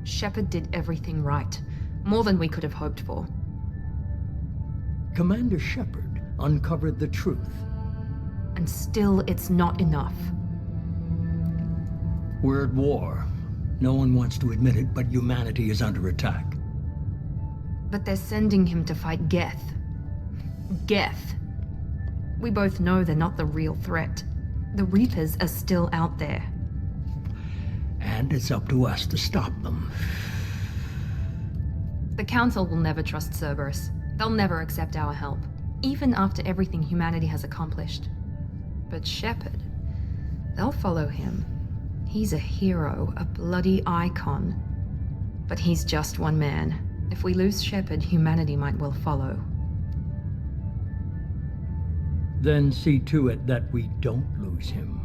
Shepard did everything right. More than we could have hoped for. Commander Shepard uncovered the truth. And still, it's not enough. We're at war. No one wants to admit it, but humanity is under attack. But they're sending him to fight Geth. Geth. We both know they're not the real threat. The Reapers are still out there. And it's up to us to stop them. The Council will never trust Cerberus. They'll never accept our help, even after everything humanity has accomplished. But Shepard, they'll follow him. He's a hero, a bloody icon. But he's just one man. If we lose Shepard, humanity might well follow. Then see to it that we don't lose him.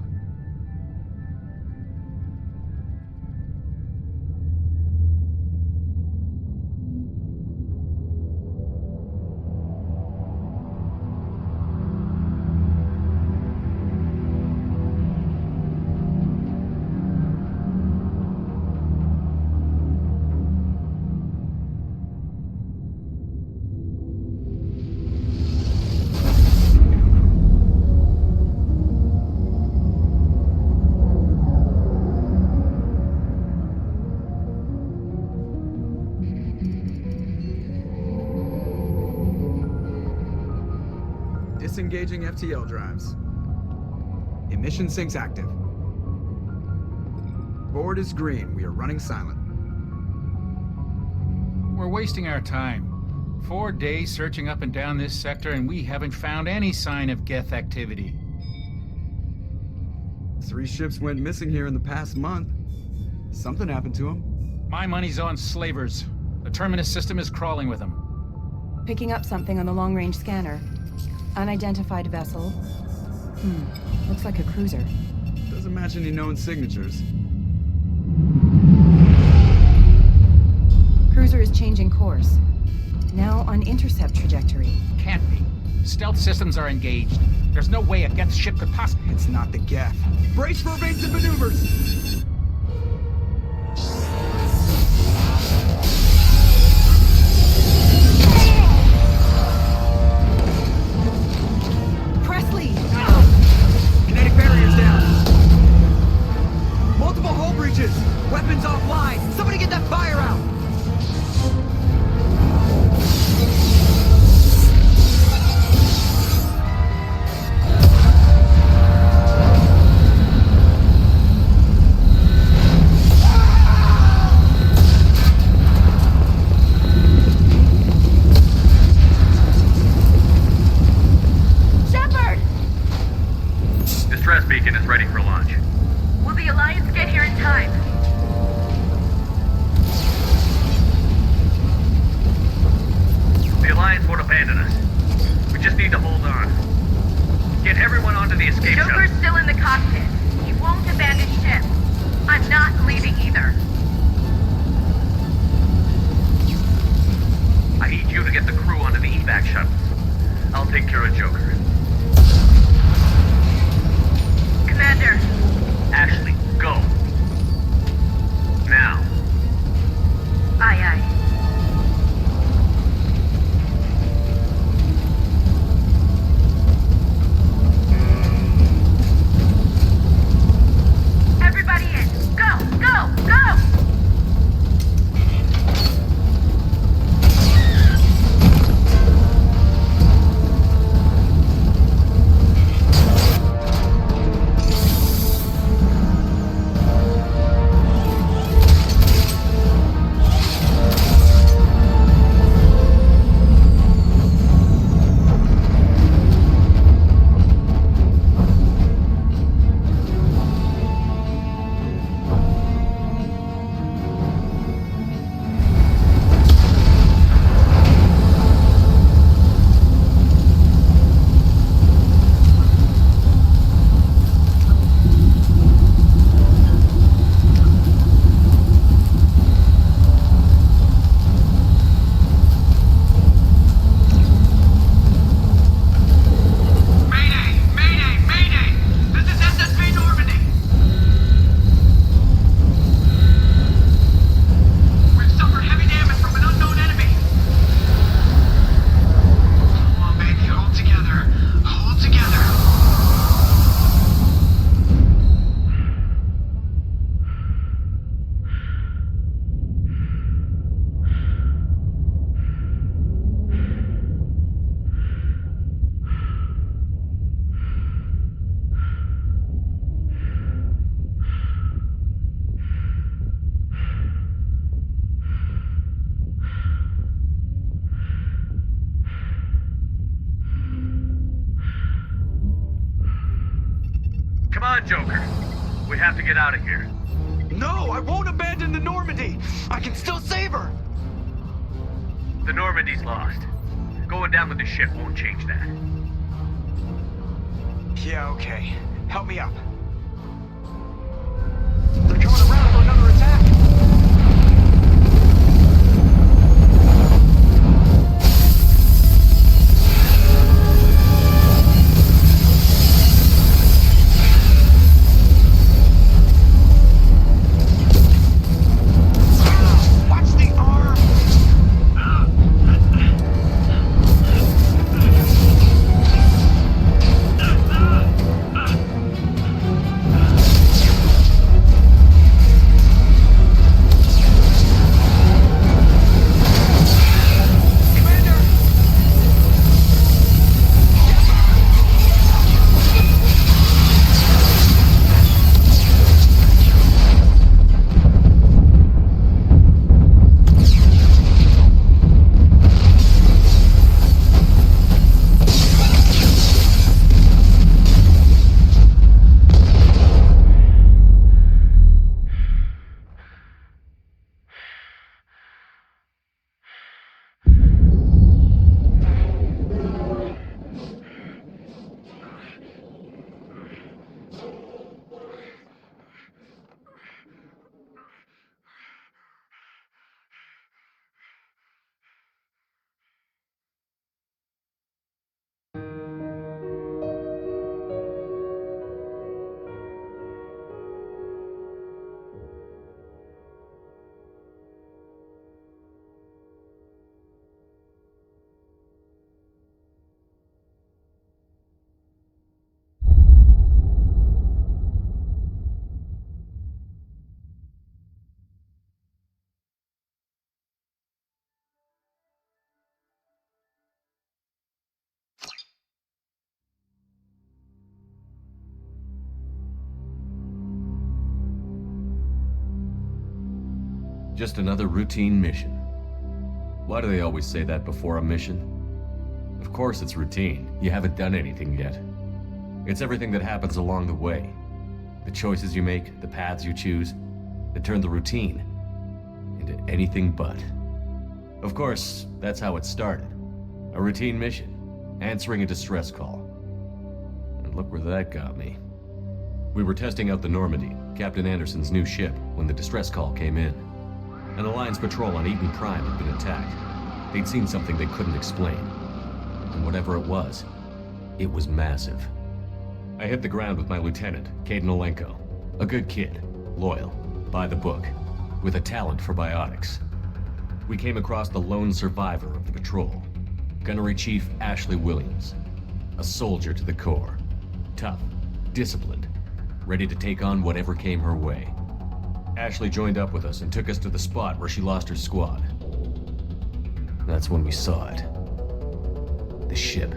Disengaging FTL drives. Emission sinks active. Board is green. We are running silent. We're wasting our time. 4 days searching up and down this sector, and we haven't found any sign of Geth activity. 3 ships went missing here in the past month. Something happened to them. My money's on slavers. The Terminus system is crawling with them. Picking up something on the long-range scanner. Unidentified vessel. Looks like a cruiser. Doesn't match any known signatures. Cruiser is changing course. Now on intercept trajectory. Can't be. Stealth systems are engaged. There's no way a Geth ship could possibly... It's not the Geth. Brace for evasive maneuvers! Kinetic barriers down. Multiple hull breaches. Weapons offline. Somebody get that fire out. Distress beacon is ready for launch. Will the Alliance get here in time? The Alliance won't abandon us. We just need to hold on. Get everyone onto the escape shuttle. Joker's still in the cockpit. He won't abandon ship. I'm not leaving either. I need you to get the crew onto the evac shuttles. I'll take care of Joker. Commander. Ashley, go. Now. Aye, aye. Everybody in. Go, go, go! on, Joker. We have to get out of here. No, I won't abandon the Normandy. I can still save her. The Normandy's lost. Going down with the ship won't change that. Yeah, okay. Help me up. They're coming around for another attack. Watch the arm! Just another routine mission. Why do they always say that before a mission? Of course it's routine. You haven't done anything yet. It's everything that happens along the way. The choices you make, the paths you choose, that turn the routine into anything but. Of course, that's how it started. A routine mission, answering a distress call. And look where that got me. We were testing out the Normandy, Captain Anderson's new ship, when the distress call came in. An Alliance patrol on Eden Prime had been attacked. They'd seen something they couldn't explain. And whatever it was massive. I hit the ground with my lieutenant, Caden Olenko. A good kid, loyal, by the book, with a talent for biotics. We came across the lone survivor of the patrol, Gunnery Chief Ashley Williams. A soldier to the core. Tough, disciplined, ready to take on whatever came her way. Ashley joined up with us and took us to the spot where she lost her squad. That's when we saw it. The ship.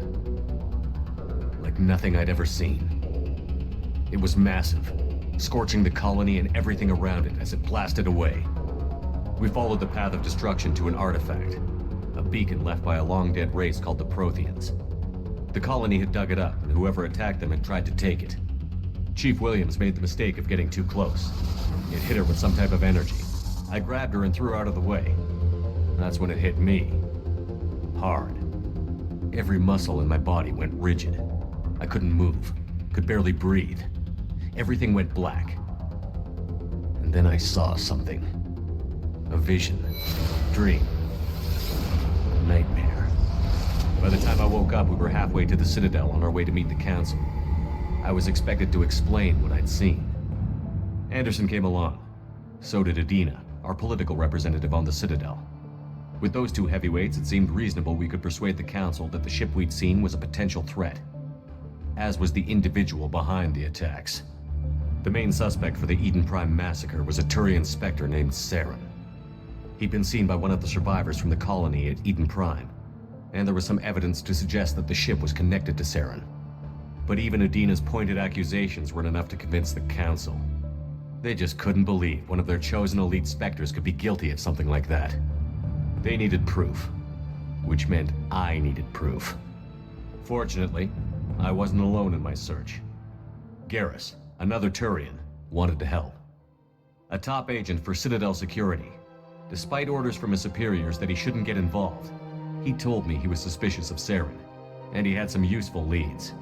Like nothing I'd ever seen. It was massive, scorching the colony and everything around it as it blasted away. We followed the path of destruction to an artifact, a beacon left by a long-dead race called the Protheans. The colony had dug it up, and whoever attacked them had tried to take it. Chief Williams made the mistake of getting too close. It hit her with some type of energy. I grabbed her and threw her out of the way. That's when it hit me. Hard. Every muscle in my body went rigid. I couldn't move, could barely breathe. Everything went black. And then I saw something. A vision. Dream. A nightmare. By the time I woke up, we were halfway to the Citadel on our way to meet the Council. I was expected to explain what I'd seen. Anderson came along. So did Adina, our political representative on the Citadel. With those two heavyweights, it seemed reasonable we could persuade the Council that the ship we'd seen was a potential threat. As was the individual behind the attacks. The main suspect for the Eden Prime massacre was a Turian Spectre named Saren. He'd been seen by one of the survivors from the colony at Eden Prime, and there was some evidence to suggest that the ship was connected to Saren. But even Adina's pointed accusations weren't enough to convince the Council. They just couldn't believe one of their chosen elite Spectres could be guilty of something like that. They needed proof, which meant I needed proof. Fortunately, I wasn't alone in my search. Garrus, another Turian, wanted to help. A top agent for Citadel Security. Despite orders from his superiors that he shouldn't get involved, he told me he was suspicious of Saren, and he had some useful leads.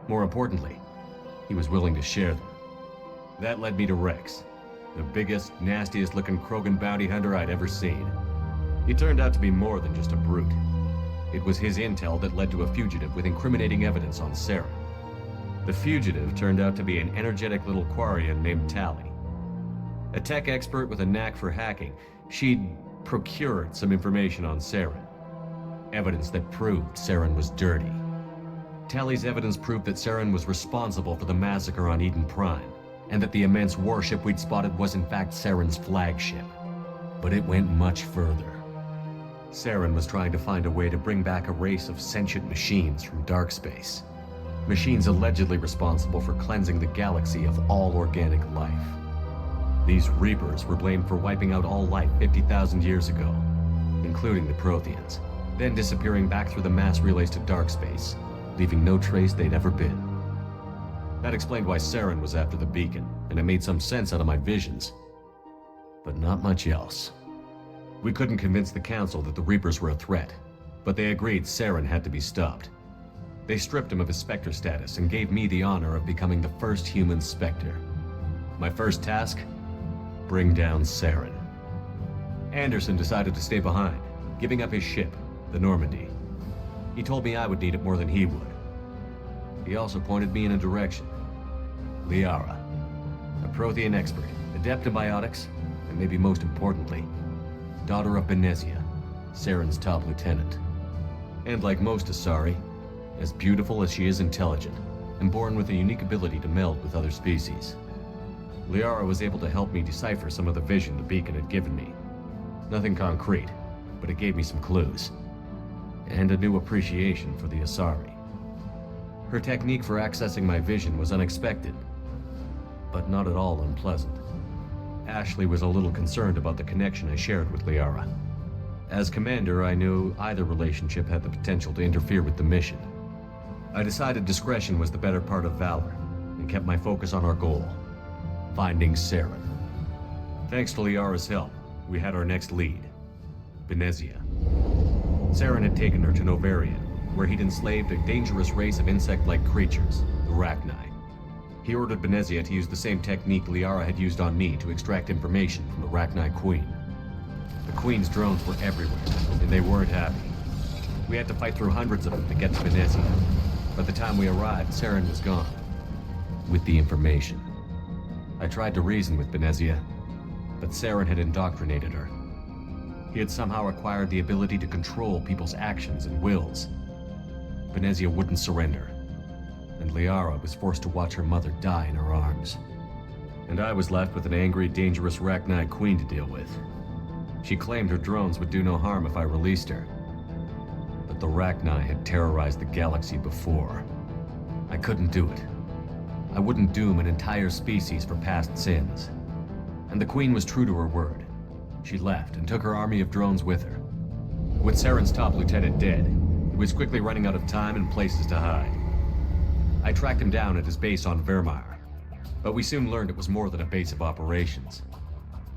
More importantly, he was willing to share them. That led me to Rex, the biggest, nastiest looking Krogan bounty hunter I'd ever seen. He turned out to be more than just a brute. It was his intel that led to a fugitive with incriminating evidence on Saren. The fugitive turned out to be an energetic little Quarian named Tali. A tech expert with a knack for hacking, she'd procured some information on Saren. Evidence that proved Saren was dirty. Tali's evidence proved that Saren was responsible for the massacre on Eden Prime, and that the immense warship we'd spotted was in fact Saren's flagship. But it went much further. Saren was trying to find a way to bring back a race of sentient machines from dark space. Machines allegedly responsible for cleansing the galaxy of all organic life. These Reapers were blamed for wiping out all life 50,000 years ago, including the Protheans, then disappearing back through the mass relays to dark space, leaving no trace they'd ever been. That explained why Saren was after the beacon, and it made some sense out of my visions. But not much else. We couldn't convince the Council that the Reapers were a threat, but they agreed Saren had to be stopped. They stripped him of his Spectre status and gave me the honor of becoming the first human Spectre. My first task? Bring down Saren. Anderson decided to stay behind, giving up his ship, the Normandy. He told me I would need it more than he would. He also pointed me in a direction. Liara, a Prothean expert, adept in biotics, and maybe most importantly, daughter of Benezia, Saren's top lieutenant. And like most Asari, as beautiful as she is intelligent, and born with a unique ability to meld with other species. Liara was able to help me decipher some of the vision the beacon had given me. Nothing concrete, but it gave me some clues. And a new appreciation for the Asari. Her technique for accessing my vision was unexpected, but not at all unpleasant. Ashley was a little concerned about the connection I shared with Liara. As commander, I knew either relationship had the potential to interfere with the mission. I decided discretion was the better part of valor, and kept my focus on our goal, finding Saren. Thanks to Liara's help, we had our next lead, Benezia. Saren had taken her to Novaria, where he'd enslaved a dangerous race of insect-like creatures, the Rachni. He ordered Benezia to use the same technique Liara had used on me to extract information from the Rachni Queen. The Queen's drones were everywhere, and they weren't happy. We had to fight through hundreds of them to get to Benezia. By the time we arrived, Saren was gone, with the information. I tried to reason with Benezia, but Saren had indoctrinated her. He had somehow acquired the ability to control people's actions and wills. Benezia wouldn't surrender, and Liara was forced to watch her mother die in her arms. And I was left with an angry, dangerous Rachni Queen to deal with. She claimed her drones would do no harm if I released her. But the Rachni had terrorized the galaxy before. I couldn't do it. I wouldn't doom an entire species for past sins. And the Queen was true to her word. She left and took her army of drones with her. With Saren's top lieutenant dead, he was quickly running out of time and places to hide. I tracked him down at his base on Vermeer, but we soon learned it was more than a base of operations.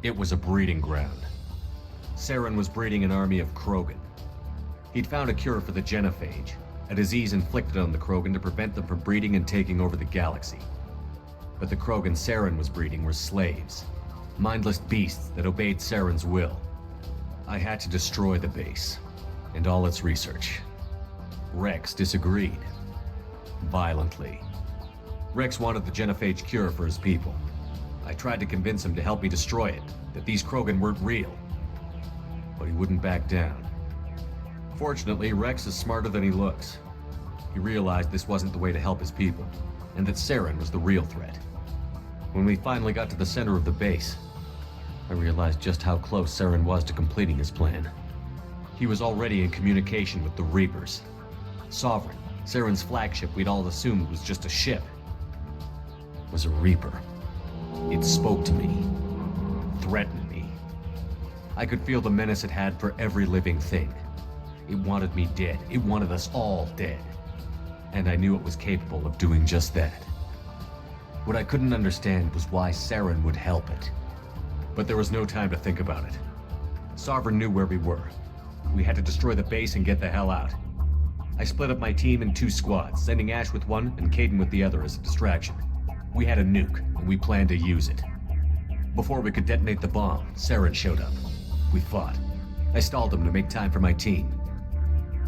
It was a breeding ground. Saren was breeding an army of Krogan. He'd found a cure for the genophage, a disease inflicted on the Krogan to prevent them from breeding and taking over the galaxy. But the Krogan Saren was breeding were slaves, mindless beasts that obeyed Saren's will. I had to destroy the base, and all its research. Rex disagreed. Violently. Rex wanted the genophage cure for his people. I tried to convince him to help me destroy it, that these Krogan weren't real. But he wouldn't back down. Fortunately, Rex is smarter than he looks. He realized this wasn't the way to help his people, and that Saren was the real threat. When we finally got to the center of the base, I realized just how close Saren was to completing his plan. He was already in communication with the Reapers. Sovereign, Saren's flagship we'd all assumed was just a ship, was a Reaper. It spoke to me, threatened me. I could feel the menace it had for every living thing. It wanted me dead. It wanted us all dead. And I knew it was capable of doing just that. What I couldn't understand was why Saren would help it. But there was no time to think about it. Sovereign knew where we were. We had to destroy the base and get the hell out. I split up my team in 2 squads, sending Ash with one and Kaidan with the other as a distraction. We had a nuke, and we planned to use it. Before we could detonate the bomb, Saren showed up. We fought. I stalled him to make time for my team.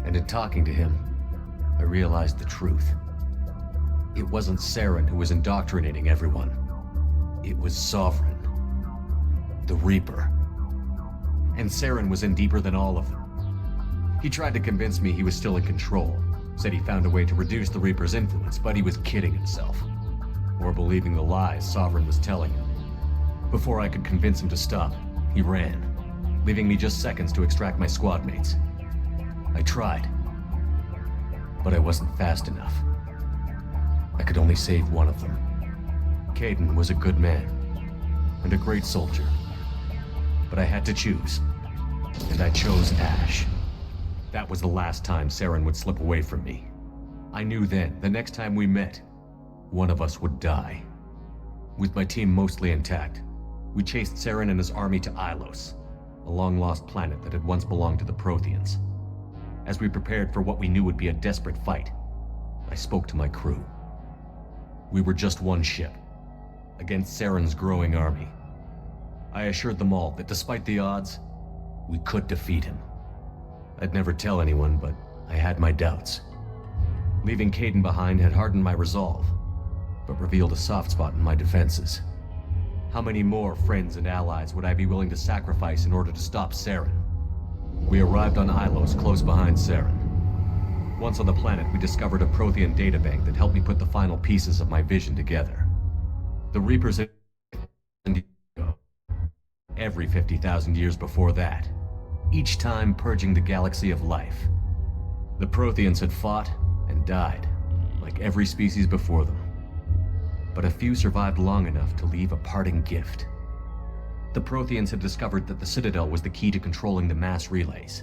And in talking to him, I realized the truth. It wasn't Saren who was indoctrinating everyone. It was Sovereign. The Reaper. And Saren was in deeper than all of them. He tried to convince me he was still in control. Said he found a way to reduce the Reaper's influence, but he was kidding himself. Or believing the lies Sovereign was telling him. Before I could convince him to stop, he ran, leaving me just seconds to extract my squad mates. I tried, but I wasn't fast enough. I could only save one of them. Kaidan was a good man, and a great soldier. But I had to choose, and I chose Ash. That was the last time Saren would slip away from me. I knew then, the next time we met, one of us would die. With my team mostly intact, we chased Saren and his army to Ilos, a long-lost planet that had once belonged to the Protheans. As we prepared for what we knew would be a desperate fight, I spoke to my crew. We were just one ship, against Saren's growing army. I assured them all that despite the odds, we could defeat him. I'd never tell anyone, but I had my doubts. Leaving Kaidan behind had hardened my resolve, but revealed a soft spot in my defenses. How many more friends and allies would I be willing to sacrifice in order to stop Saren? We arrived on Ilos close behind Saren. Once on the planet, we discovered a Prothean databank that helped me put the final pieces of my vision together. The Reapers had every 50,000 years before that, each time purging the galaxy of life. The Protheans had fought and died, like every species before them. But a few survived long enough to leave a parting gift. The Protheans had discovered that the Citadel was the key to controlling the mass relays.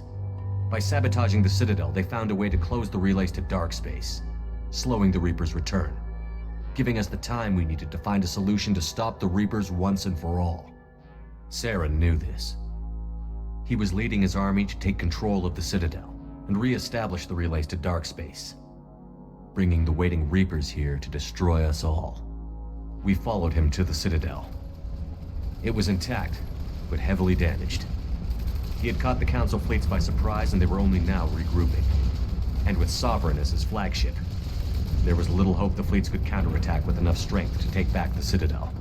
By sabotaging the Citadel, they found a way to close the relays to dark space, slowing the Reaper's return, giving us the time we needed to find a solution to stop the Reapers once and for all. Saren knew this. He was leading his army to take control of the Citadel and re-establish the relays to dark space, bringing the waiting Reapers here to destroy us all. We followed him to the Citadel. It was intact, but heavily damaged. He had caught the Council fleets by surprise, and they were only now regrouping. And with Sovereign as his flagship, there was little hope the fleets could counterattack with enough strength to take back the Citadel.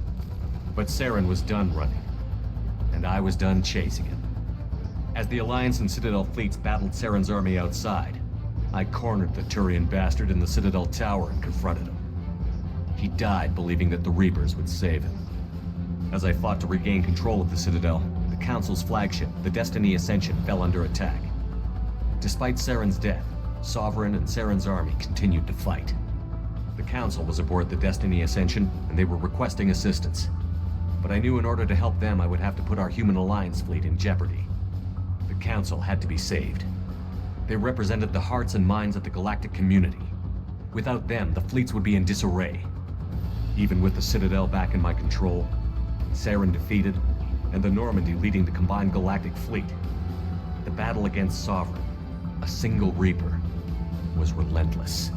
But Saren was done running, and I was done chasing him. As the Alliance and Citadel fleets battled Saren's army outside, I cornered the Turian bastard in the Citadel tower and confronted him. He died believing that the Reapers would save him. As I fought to regain control of the Citadel, the Council's flagship, the Destiny Ascension, fell under attack. Despite Saren's death, Sovereign and Saren's army continued to fight. The Council was aboard the Destiny Ascension, and they were requesting assistance. But I knew in order to help them, I would have to put our human Alliance fleet in jeopardy. The Council had to be saved. They represented the hearts and minds of the galactic community. Without them, the fleets would be in disarray. Even with the Citadel back in my control, Saren defeated, and the Normandy leading the combined galactic fleet, the battle against Sovereign, a single Reaper, was relentless.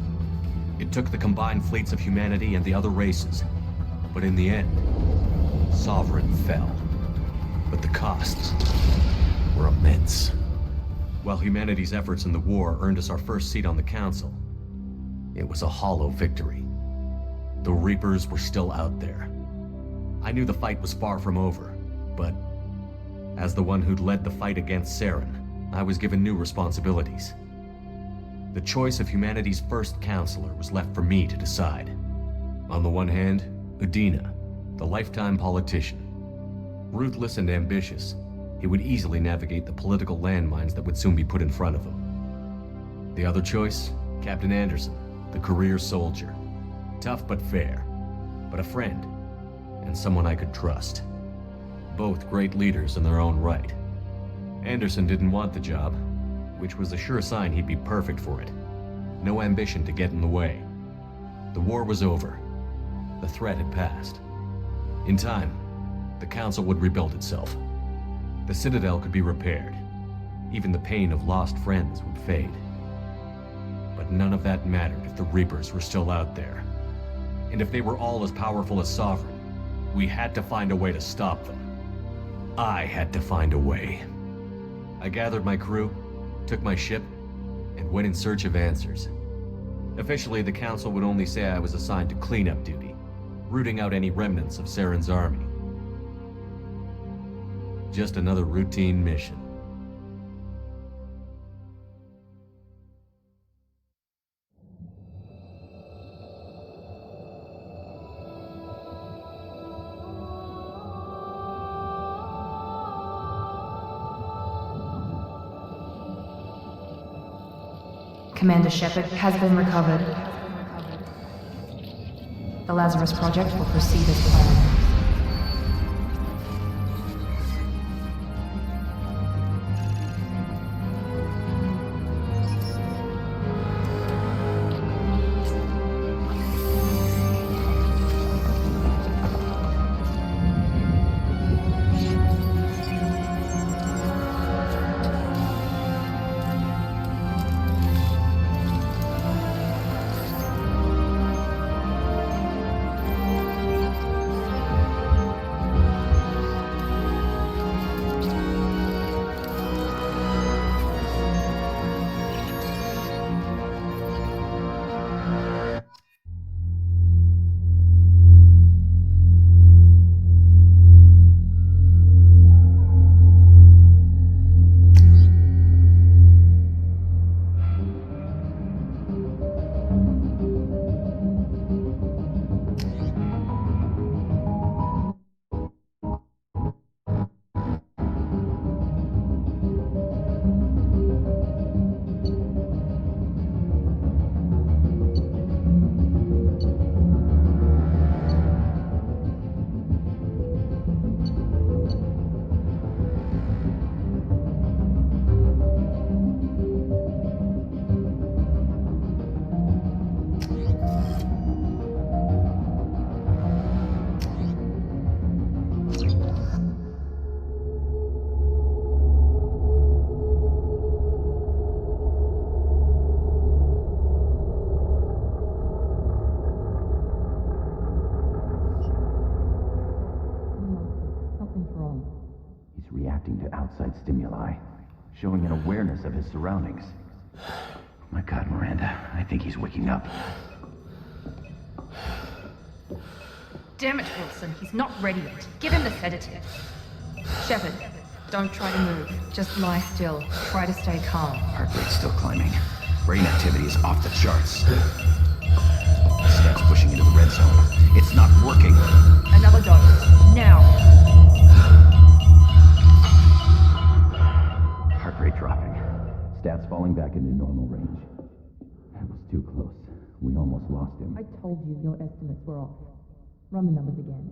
It took the combined fleets of humanity and the other races, but in the end, Sovereign fell. But the costs were immense. While humanity's efforts in the war earned us our first seat on the Council, it was a hollow victory. The Reapers were still out there. I knew the fight was far from over, but as the one who'd led the fight against Saren, I was given new responsibilities. The choice of humanity's first counselor was left for me to decide. On the one hand, Udina, the lifetime politician. Ruthless and ambitious, he would easily navigate the political landmines that would soon be put in front of him. The other choice, Captain Anderson, the career soldier. Tough but fair, but a friend, and someone I could trust. Both great leaders in their own right. Anderson didn't want the job, which was a sure sign he'd be perfect for it. No ambition to get in the way. The war was over, The threat had passed. In time, the Council would rebuild itself. The Citadel could be repaired. Even the pain of lost friends would fade. But none of that mattered if the Reapers were still out there. And if they were all as powerful as Sovereign, we had to find a way to stop them. I had to find a way. I gathered my crew, took my ship, and went in search of answers. Officially, the Council would only say I was assigned to cleanup duty, rooting out any remnants of Saren's army. Just another routine mission. Commander Shepard has been recovered. The Lazarus Project will proceed as planned. Reacting to outside stimuli, showing an awareness of his surroundings. My God, Miranda, I think he's waking up. Damn it, Wilson, he's not ready yet. Give him the sedative. Shepard, don't try to move. Just lie still. Try to stay calm. Heart rate's still climbing. Brain activity is off the charts. Steps pushing into the red zone. It's not working. Another dose. Now. Heart rate dropping. Stats falling back into normal range. That was too close. We almost lost him. I told you your estimates were off. Run the numbers again.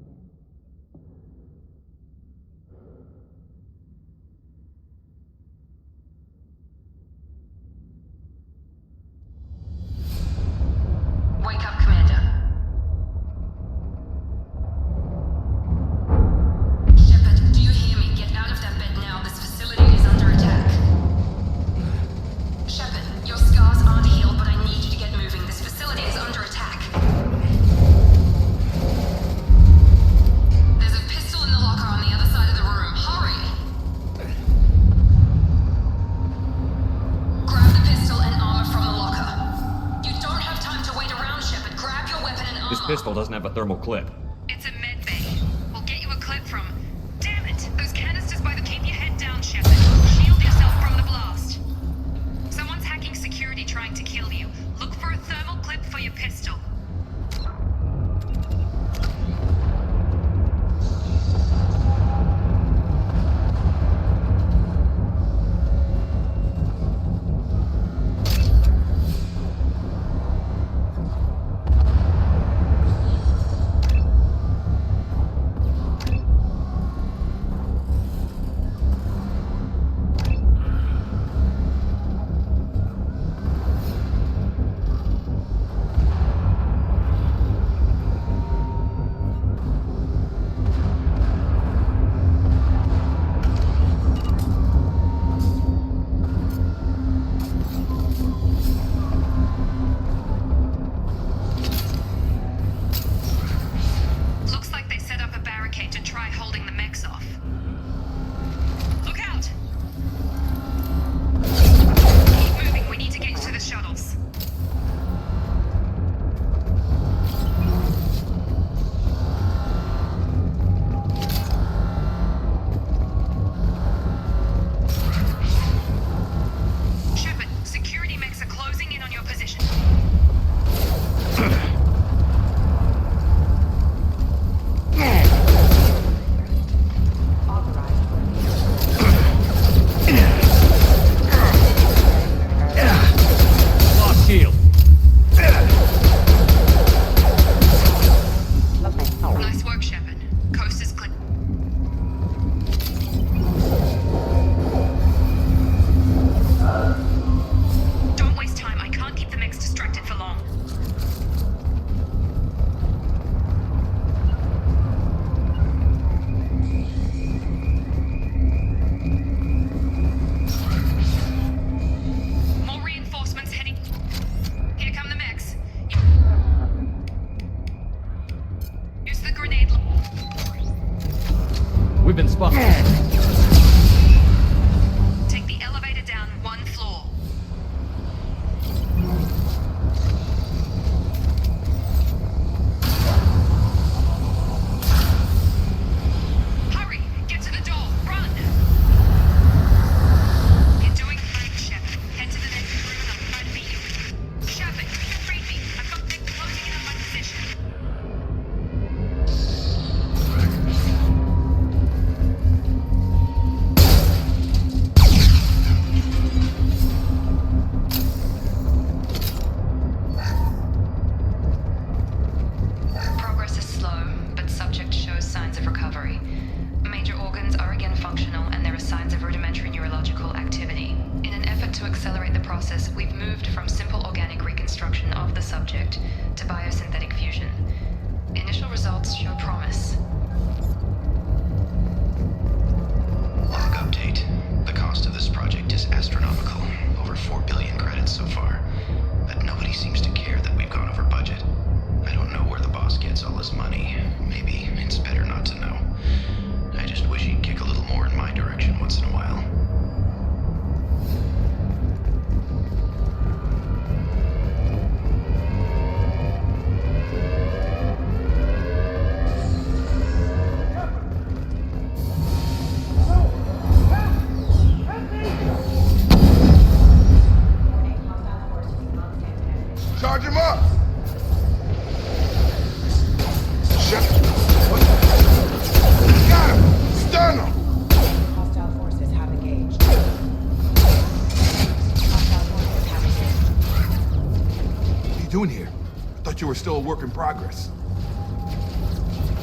Wake up, Commander. Shepard, do you hear me? Get out of that bed now. This facility is under attack. Shepard, your scars aren't healed, but I need you to get moving. This facility is under attack. There's a pistol in the locker on the other side of the room. Hurry! Grab the pistol and armor from the locker. You don't have time to wait around, Shepard. Grab your weapon and armor. This pistol doesn't have a thermal clip. It's a med bay. We'll get you a clip from... Damn it! Those canisters by the... Keep your head down, Shepard. Shield yourself from the blast. Someone's hacking security trying to kill you. Look for a thermal clip for your pistol. accelerate the process, we've moved from simple organic reconstruction of the subject to biosynthetic fusion. Initial results show promise. Log update. The cost of this project is astronomical. Over 4 billion credits so far. But nobody seems to care that we've gone over budget. I don't know where the boss gets all his money. Maybe it's better not to know. I just wish he'd kick a little more in my direction once in a while. Charge him up! Shepard! What? Got him! Stun him! Hostile forces have engaged. Hostile forces have engaged. What are you doing here? I thought you were still a work in progress.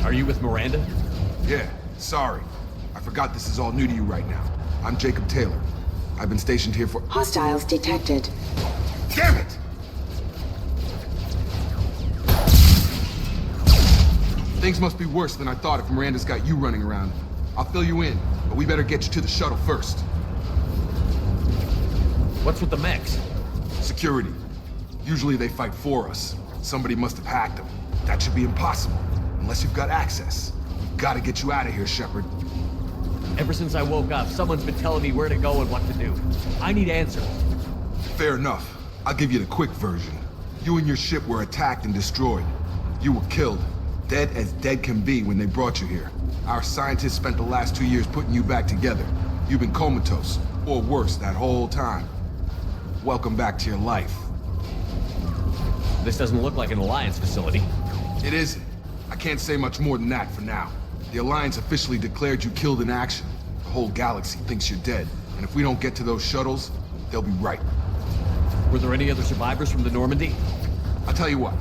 Are you with Miranda? Yeah, sorry. I forgot this is all new to you right now. I'm Jacob Taylor. I've been stationed here for— Hostiles detected. Damn it! Things must be worse than I thought if Miranda's got you running around. I'll fill you in, but we better get you to the shuttle first. What's with the mechs? Security. Usually they fight for us. Somebody must have hacked them. That should be impossible, unless you've got access. We've got to get you out of here, Shepard. Ever since I woke up, someone's been telling me where to go and what to do. I need answers. Fair enough. I'll give you the quick version. You and your ship were attacked and destroyed. You were killed. Dead as dead can be when they brought you here. Our scientists spent the last 2 years putting you back together. You've been comatose, or worse, that whole time. Welcome back to your life. This doesn't look like an Alliance facility. It isn't. I can't say much more than that for now. The Alliance officially declared you killed in action. The whole galaxy thinks you're dead, and if we don't get to those shuttles, they'll be right. Were there any other survivors from the Normandy? I'll tell you what.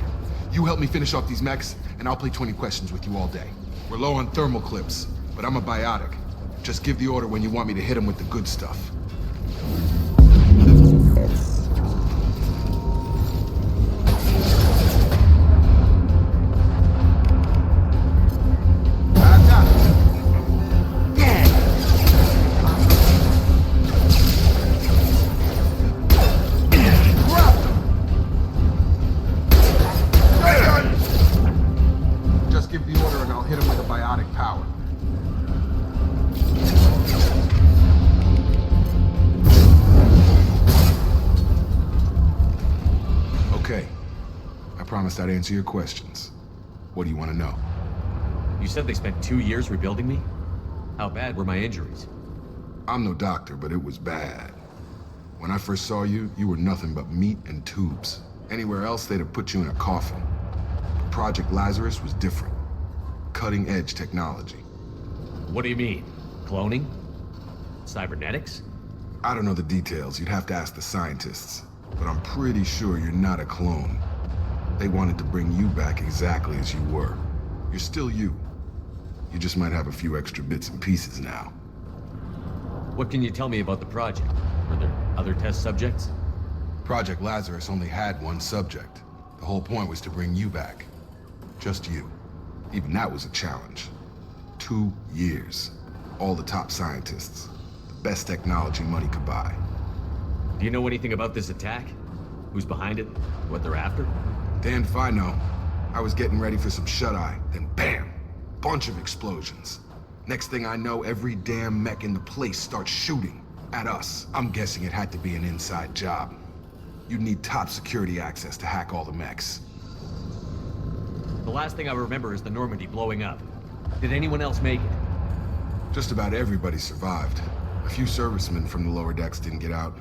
You help me finish off these mechs, and I'll play 20 questions with you all day. We're low on thermal clips, but I'm a biotic. Just give the order when you want me to hit them with the good stuff. I'd answer your questions. What do you want to know? You said they spent 2 years rebuilding me? How bad were my injuries? I'm no doctor, but it was bad. When I first saw you, you were nothing but meat and tubes. Anywhere else, they'd have put you in a coffin. But Project Lazarus was different. Cutting-edge technology. What do you mean? Cloning? Cybernetics? I don't know the details. You'd have to ask the scientists. But I'm pretty sure you're not a clone. They wanted to bring you back exactly as you were. You're still you. You just might have a few extra bits and pieces now. What can you tell me about the project? Were there other test subjects? Project Lazarus only had one subject. The whole point was to bring you back. Just you. Even that was a challenge. 2 years. All the top scientists. The best technology money could buy. Do you know anything about this attack? Who's behind it? What they're after? Damned if I know. I was getting ready for some shut-eye, then bam! Bunch of explosions. Next thing I know, every damn mech in the place starts shooting at us. I'm guessing it had to be an inside job. You'd need top security access to hack all the mechs. The last thing I remember is the Normandy blowing up. Did anyone else make it? Just about everybody survived. A few servicemen from the lower decks didn't get out.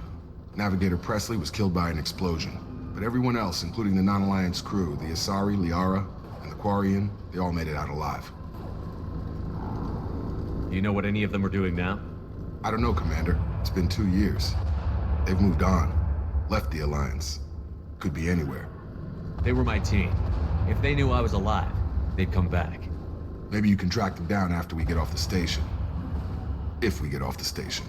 Navigator Presley was killed by an explosion. But everyone else, including the non-Alliance crew, the Asari, Liara, and the Quarian, they all made it out alive. Do you know what any of them are doing now? I don't know, Commander. It's been 2 years. They've moved on. Left the Alliance. Could be anywhere. They were my team. If they knew I was alive, they'd come back. Maybe you can track them down after we get off the station. If we get off the station.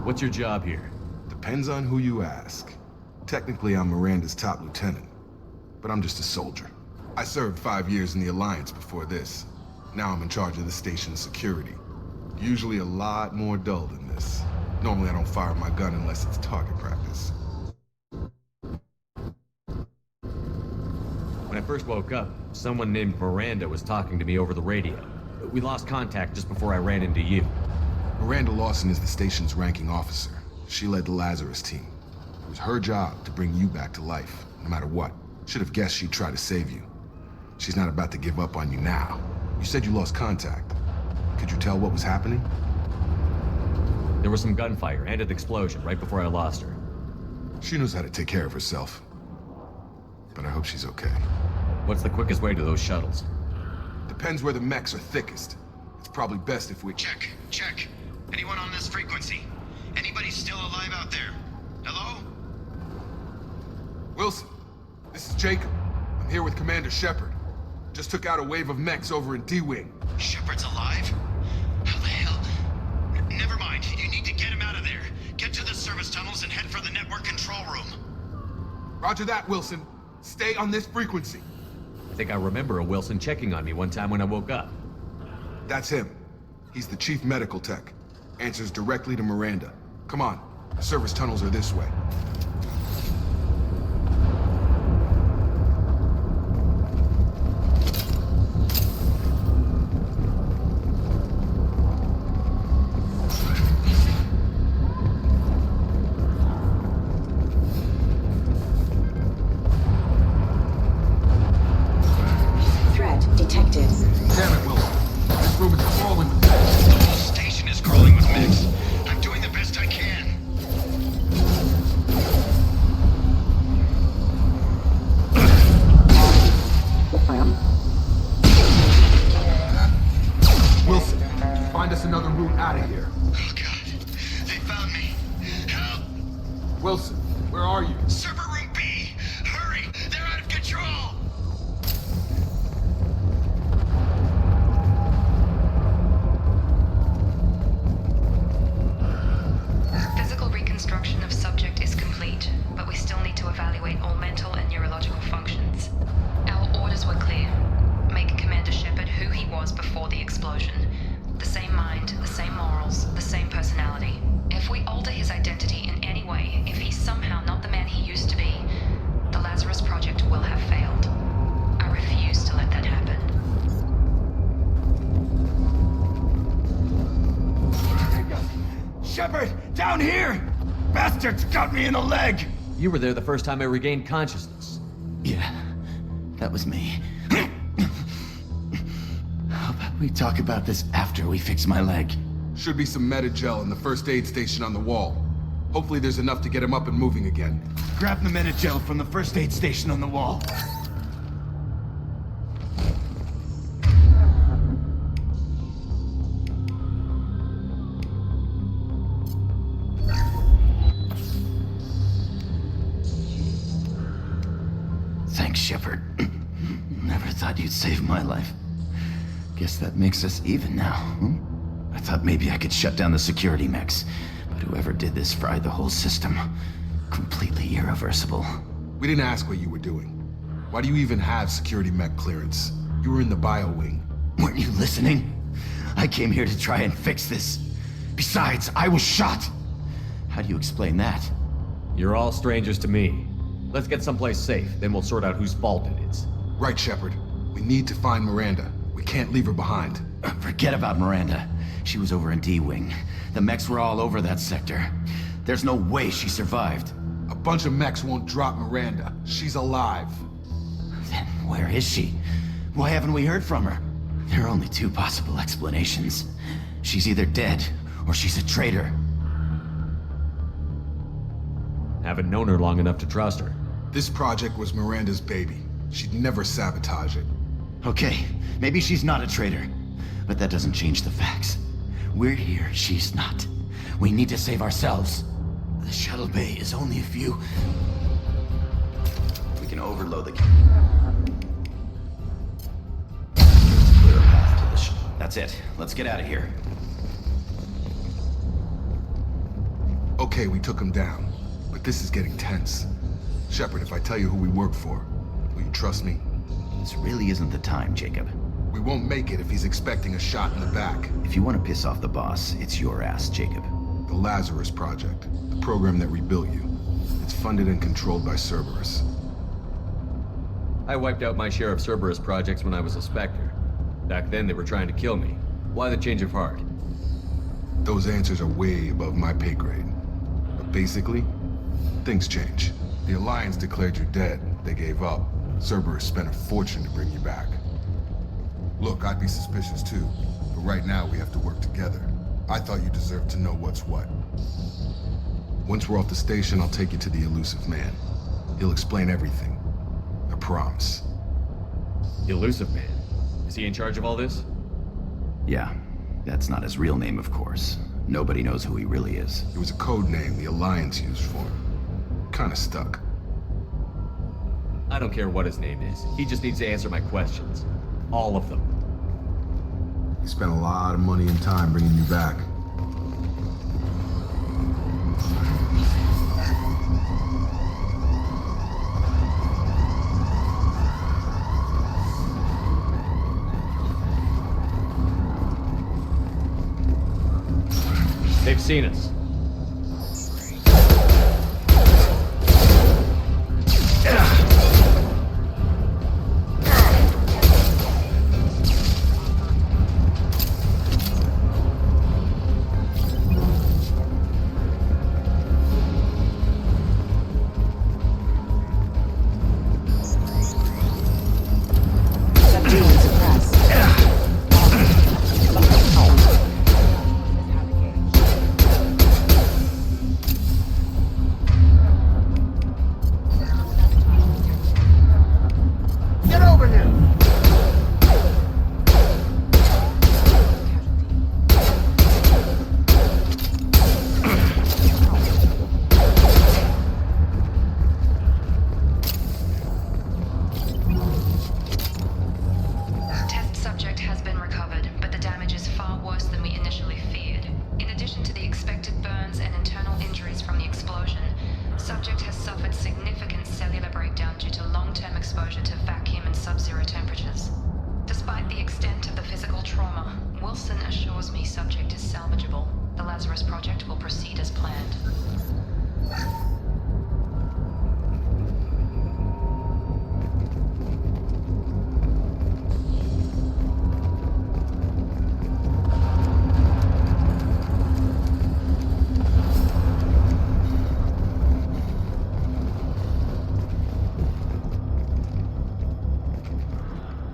What's your job here? Depends on who you ask. Technically, I'm Miranda's top lieutenant, but I'm just a soldier. I served 5 years in the Alliance before this. Now I'm in charge of the station's security. Usually a lot more dull than this. Normally I don't fire my gun unless it's target practice. When I first woke up, someone named Miranda was talking to me over the radio. We lost contact just before I ran into you. Miranda Lawson is the station's ranking officer. She led the Lazarus team. It was her job to bring you back to life, no matter what. Should have guessed she'd try to save you. She's not about to give up on you now. You said you lost contact. Could you tell what was happening? There was some gunfire and an explosion right before I lost her. She knows how to take care of herself. But I hope she's okay. What's the quickest way to those shuttles? Depends where the mechs are thickest. It's probably best if we... Check. Anyone on this frequency? Anybody still alive out there? Hello? Wilson, this is Jacob. I'm here with Commander Shepard. Just took out a wave of mechs over in D-Wing. Shepard's alive? How the hell? Never mind. You need to get him out of there. Get to the service tunnels and head for the network control room. Roger that, Wilson. Stay on this frequency. I think I remember a Wilson checking on me one time when I woke up. That's him. He's the chief medical tech. Answers directly to Miranda. Come on. The service tunnels are this way. Wilson, where are you? Server room B! Hurry! They're out of control! Physical reconstruction of subject is complete, but we still need to evaluate all mental and neurological functions. Our orders were clear. Make Commander Shepard who he was before the explosion. The same mind, the same morals, the same personality. If we alter his identity in any way, if he's somehow not the man he used to be, the Lazarus Project will have failed. I refuse to let that happen. Shepard! Down here! Bastards got me in the leg! You were there the first time I regained consciousness. Yeah, that was me. How about we talk about this after we fix my leg? Should be some Metagel in the first aid station on the wall. Hopefully there's enough to get him up and moving again. Grab the Metagel from the first aid station on the wall. Thanks, Shepard. Never thought you'd save my life. Guess that makes us even now, huh? I thought maybe I could shut down the security mechs, but whoever did this fried the whole system. Completely irreversible. We didn't ask what you were doing. Why do you even have security mech clearance? You were in the bio wing. Weren't you listening? I came here to try and fix this. Besides, I was shot. How do you explain that? You're all strangers to me. Let's get someplace safe, then we'll sort out whose fault it is. Right, Shepard. We need to find Miranda. We can't leave her behind. Forget about Miranda. She was over in D-Wing. The mechs were all over that sector. There's no way she survived. A bunch of mechs won't drop Miranda. She's alive. Then where is she? Why haven't we heard from her? There are only two possible explanations. She's either dead, or she's a traitor. Haven't known her long enough to trust her. This project was Miranda's baby. She'd never sabotage it. Okay, maybe she's not a traitor. But that doesn't change the facts. We're here, she's not. We need to save ourselves. The shuttle bay is only a few... We can overload the... Clear a path to the That's it. Let's get out of here. Okay, we took him down. But this is getting tense. Shepard, if I tell you who we work for, will you trust me? This really isn't the time, Jacob. We won't make it if he's expecting a shot in the back. If you want to piss off the boss, it's your ass, Jacob. The Lazarus Project, the program that rebuilt you. It's funded and controlled by Cerberus. I wiped out my share of Cerberus projects when I was a Spectre. Back then, they were trying to kill me. Why the change of heart? Those answers are way above my pay grade. But basically, things change. The Alliance declared you dead. They gave up. Cerberus spent a fortune to bring you back. Look, I'd be suspicious too, but right now we have to work together. I thought you deserved to know what's what. Once we're off the station, I'll take you to the elusive man. He'll explain everything. I promise. The Elusive Man? Is he in charge of all this? Yeah, that's not his real name, of course. Nobody knows who he really is. It was a code name the Alliance used for him. Kinda stuck. I don't care what his name is. He just needs to answer my questions. All of them. He spent a lot of money and time bringing you back. They've seen us.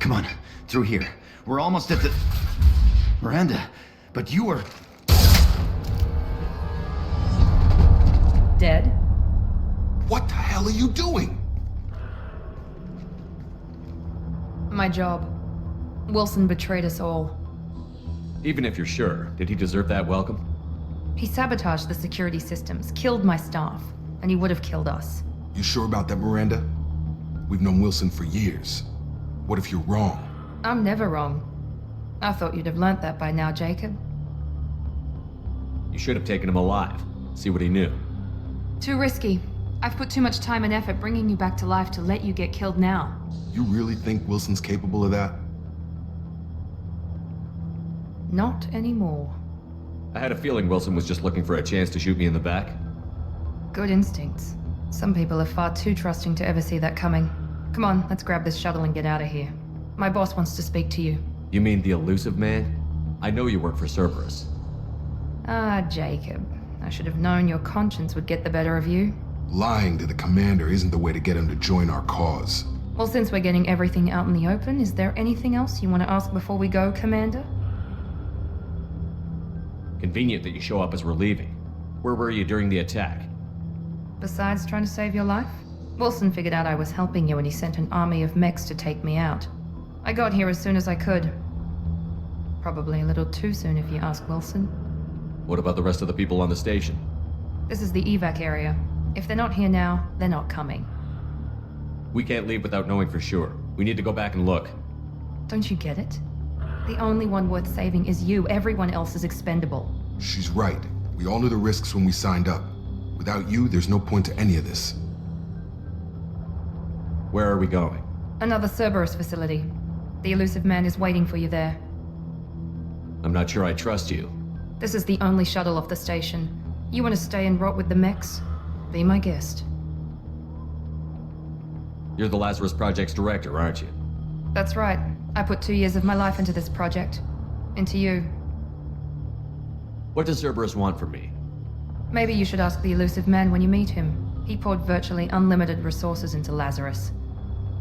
Come on, through here. We're almost at the... Miranda, but you are... Dead? What the hell are you doing? My job. Wilson betrayed us all. Even if you're sure, did he deserve that welcome? He sabotaged the security systems, killed my staff, and he would have killed us. You sure about that, Miranda? We've known Wilson for years. What if you're wrong? I'm never wrong. I thought you'd have learnt that by now, Jacob. You should have taken him alive. See what he knew. Too risky. I've put too much time and effort bringing you back to life to let you get killed now. You really think Wilson's capable of that? Not anymore. I had a feeling Wilson was just looking for a chance to shoot me in the back. Good instincts. Some people are far too trusting to ever see that coming. Come on, let's grab this shuttle and get out of here. My boss wants to speak to you. You mean the Elusive Man? I know you work for Cerberus. Ah, Jacob. I should have known your conscience would get the better of you. Lying to the commander isn't the way to get him to join our cause. Well, since we're getting everything out in the open, is there anything else you want to ask before we go, Commander? Convenient that you show up as Reliving. Where were you during the attack? Besides trying to save your life? Wilson figured out I was helping you and he sent an army of mechs to take me out. I got here as soon as I could. Probably a little too soon if you ask Wilson. What about the rest of the people on the station? This is the evac area. If they're not here now, they're not coming. We can't leave without knowing for sure. We need to go back and look. Don't you get it? The only one worth saving is you. Everyone else is expendable. She's right. We all knew the risks when we signed up. Without you, there's no point to any of this. Where are we going? Another Cerberus facility. The elusive man is waiting for you there. I'm not sure I trust you. This is the only shuttle off the station. You want to stay and rot with the mechs? Be my guest. You're the Lazarus Project's director, aren't you? That's right. I put 2 years of my life into this project. Into you. What does Cerberus want from me? Maybe you should ask the elusive man when you meet him. He poured virtually unlimited resources into Lazarus.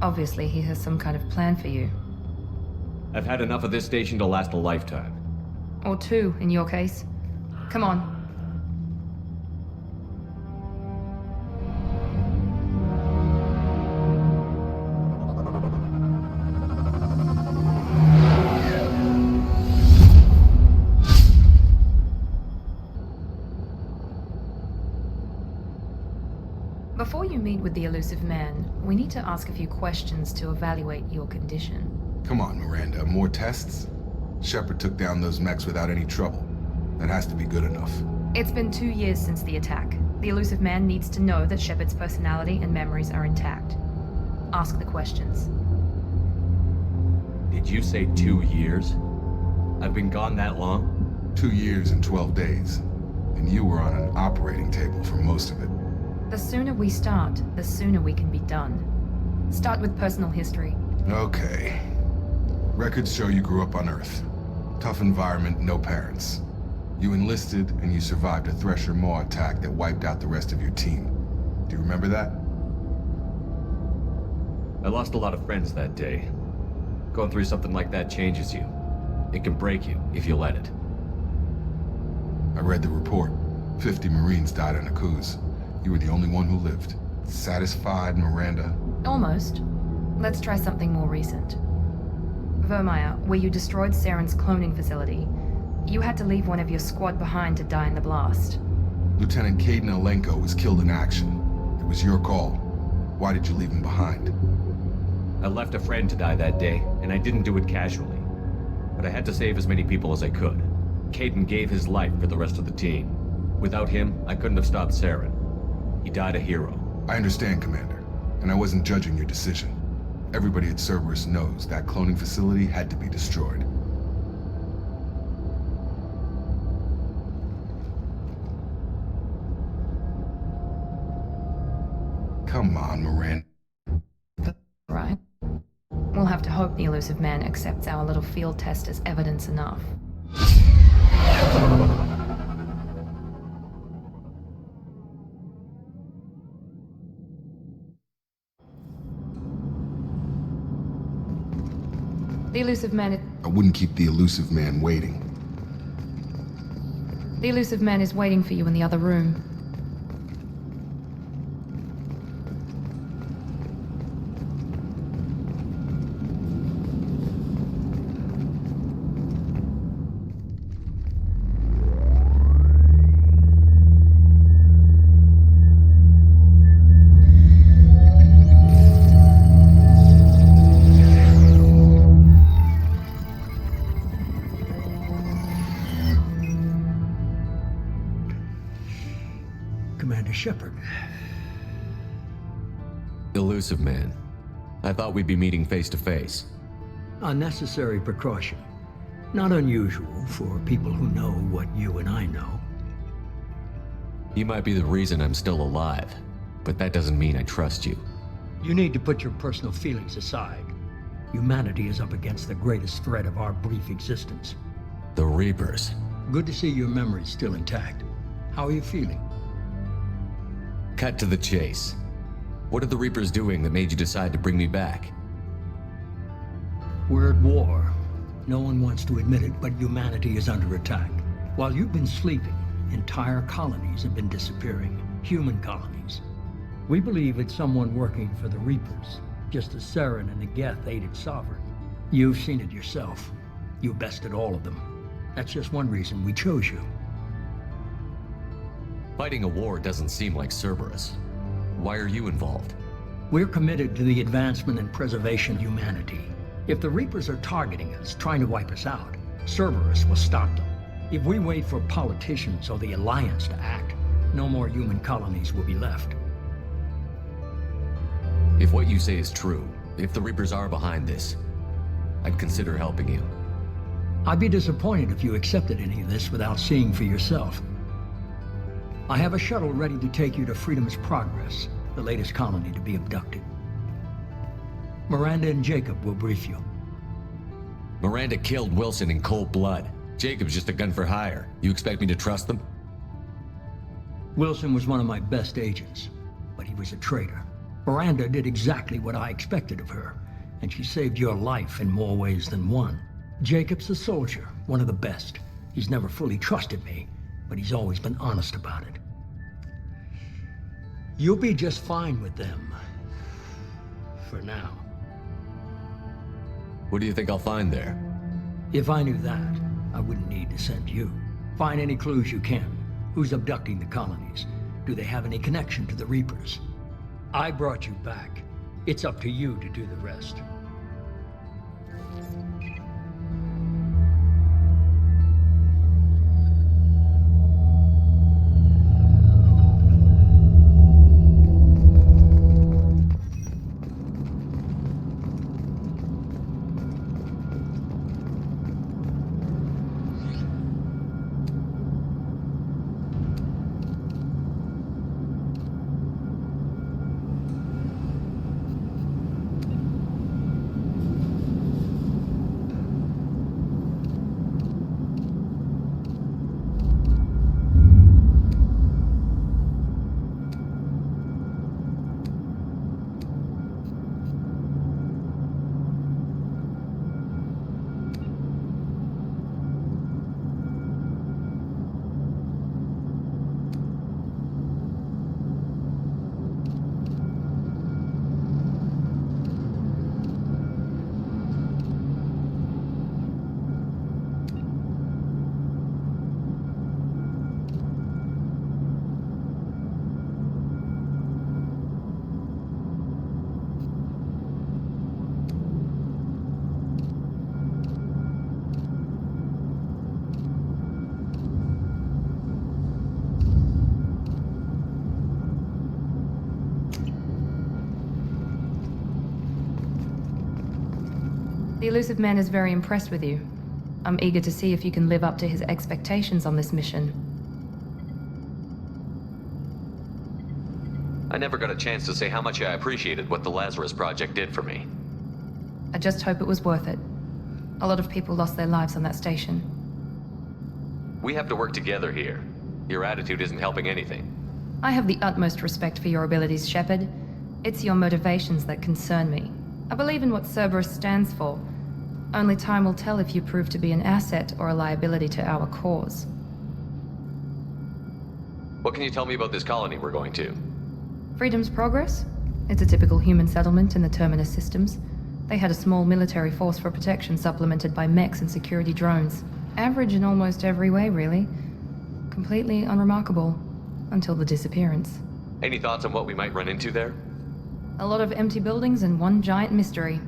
Obviously, he has some kind of plan for you. I've had enough of this station to last a lifetime. Or 2, in your case. Come on. Before you meet with the elusive man, we need to ask a few questions to evaluate your condition. Come on, Miranda, more tests? Shepard took down those mechs without any trouble. That has to be good enough. It's been 2 years since the attack. The elusive man needs to know that Shepard's personality and memories are intact. Ask the questions. Did you say 2 years? I've been gone that long? 2 years and 12 days. And you were on an operating table for most of it. The sooner we start, the sooner we can be done. Start with personal history. Okay. Records show you grew up on Earth. Tough environment, no parents. You enlisted and you survived a Thresher Maw attack that wiped out the rest of your team. Do you remember that? I lost a lot of friends that day. Going through something like that changes you. It can break you if you let it. I read the report. 50 Marines died in a cruise. You were the only one who lived. Satisfied, Miranda? Almost. Let's try something more recent. Vermeer, where you destroyed Saren's cloning facility, you had to leave one of your squad behind to die in the blast. Lieutenant Caden Alenko was killed in action. It was your call. Why did you leave him behind? I left a friend to die that day, and I didn't do it casually. But I had to save as many people as I could. Caden gave his life for the rest of the team. Without him, I couldn't have stopped Saren. He died a hero. I understand, Commander, and I wasn't judging your decision. Everybody at Cerberus knows that cloning facility had to be destroyed. Come on, Miranda. Right. We'll have to hope the elusive man accepts our little field test as evidence enough. The elusive man... I wouldn't keep the elusive man waiting. The elusive man is waiting for you in the other room. Commander Shepard. Elusive man. I thought we'd be meeting face to face. A necessary precaution. Not unusual for people who know what you and I know. You might be the reason I'm still alive, but that doesn't mean I trust you. You need to put your personal feelings aside. Humanity is up against the greatest threat of our brief existence. The Reapers. Good to see your memory's still intact. How are you feeling? Cut to the chase. What are the Reapers doing that made you decide to bring me back? We're at war. No one wants to admit it, but humanity is under attack. While you've been sleeping, entire colonies have been disappearing. Human colonies. We believe it's someone working for the Reapers, just as Saren and the Geth aided Sovereign. You've seen it yourself. You bested all of them. That's just one reason we chose you. Fighting a war doesn't seem like Cerberus. Why are you involved? We're committed to the advancement and preservation of humanity. If the Reapers are targeting us, trying to wipe us out, Cerberus will stop them. If we wait for politicians or the Alliance to act, no more human colonies will be left. If what you say is true, if the Reapers are behind this, I'd consider helping you. I'd be disappointed if you accepted any of this without seeing for yourself. I have a shuttle ready to take you to Freedom's Progress, the latest colony to be abducted. Miranda and Jacob will brief you. Miranda killed Wilson in cold blood. Jacob's just a gun for hire. You expect me to trust them? Wilson was one of my best agents, but he was a traitor. Miranda did exactly what I expected of her, and she saved your life in more ways than one. Jacob's a soldier, one of the best. He's never fully trusted me, but he's always been honest about it. You'll be just fine with them. For now. What do you think I'll find there? If I knew that, I wouldn't need to send you. Find any clues you can. Who's abducting the colonies? Do they have any connection to the Reapers? I brought you back. It's up to you to do the rest. The Elusive Man is very impressed with you. I'm eager to see if you can live up to his expectations on this mission. I never got a chance to say how much I appreciated what the Lazarus Project did for me. I just hope it was worth it. A lot of people lost their lives on that station. We have to work together here. Your attitude isn't helping anything. I have the utmost respect for your abilities, Shepard. It's your motivations that concern me. I believe in what Cerberus stands for. Only time will tell if you prove to be an asset or a liability to our cause. What can you tell me about this colony we're going to? Freedom's Progress? It's a typical human settlement in the Terminus Systems. They had a small military force for protection supplemented by mechs and security drones. Average in almost every way, really. Completely unremarkable. Until the disappearance. Any thoughts on what we might run into there? A lot of empty buildings and one giant mystery.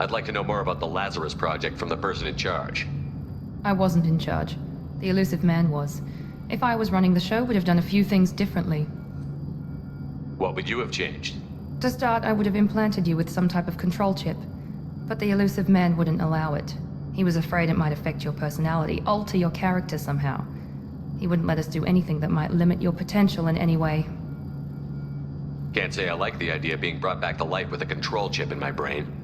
I'd like to know more about the Lazarus Project from the person in charge. I wasn't in charge. The Elusive Man was. If I was running the show, would have done a few things differently. What would you have changed? To start, I would have implanted you with some type of control chip. But the Elusive Man wouldn't allow it. He was afraid it might affect your personality, alter your character somehow. He wouldn't let us do anything that might limit your potential in any way. Can't say I like the idea of being brought back to life with a control chip in my brain.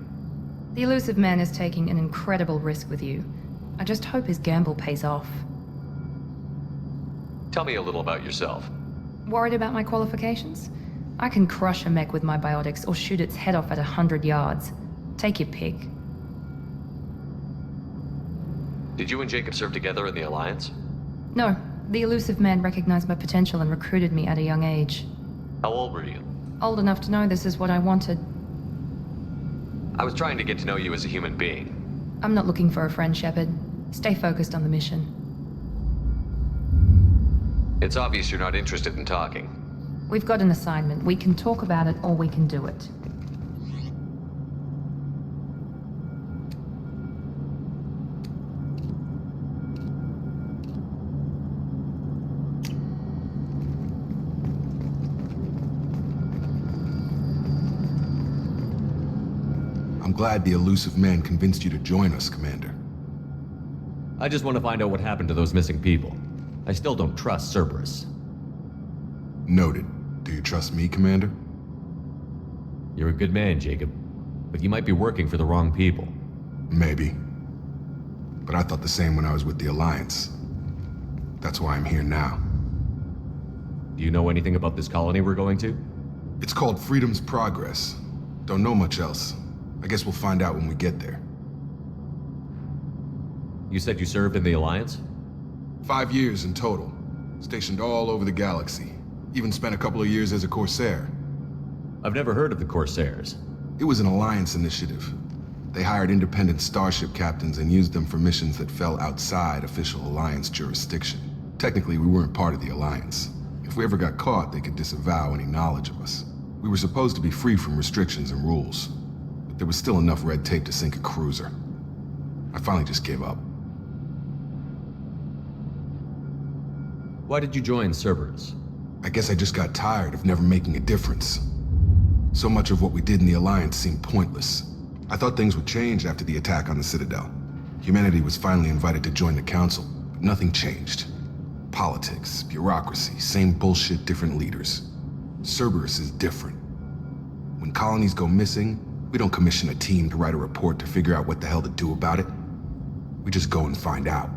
The Elusive Man is taking an incredible risk with you. I just hope his gamble pays off. Tell me a little about yourself. Worried about my qualifications? I can crush a mech with my biotics or shoot its head off at 100 yards. Take your pick. Did you and Jacob serve together in the Alliance? No, the Elusive Man recognized my potential and recruited me at a young age. How old were you? Old enough to know this is what I wanted. I was trying to get to know you as a human being. I'm not looking for a friend, Shepard. Stay focused on the mission. It's obvious you're not interested in talking. We've got an assignment. We can talk about it or we can do it. glad the elusive man convinced you to join us, Commander. I just want to find out what happened to those missing people. I still don't trust Cerberus. Noted. Do you trust me, Commander? You're a good man, Jacob. But you might be working for the wrong people. Maybe. But I thought the same when I was with the Alliance. That's why I'm here now. Do you know anything about this colony we're going to? It's called Freedom's Progress. Don't know much else. I guess we'll find out when we get there. You said you served in the Alliance? 5 years in total. Stationed all over the galaxy. Even spent a couple of years as a Corsair. I've never heard of the Corsairs. It was an Alliance initiative. They hired independent starship captains and used them for missions that fell outside official Alliance jurisdiction. Technically, we weren't part of the Alliance. If we ever got caught, they could disavow any knowledge of us. We were supposed to be free from restrictions and rules, but there was still enough red tape to sink a cruiser. I finally just gave up. Why did you join Cerberus? I guess I just got tired of never making a difference. So much of what we did in the Alliance seemed pointless. I thought things would change after the attack on the Citadel. Humanity was finally invited to join the Council, but nothing changed. Politics, bureaucracy, same bullshit, different leaders. Cerberus is different. When colonies go missing, we don't commission a team to write a report to figure out what the hell to do about it. We just go and find out.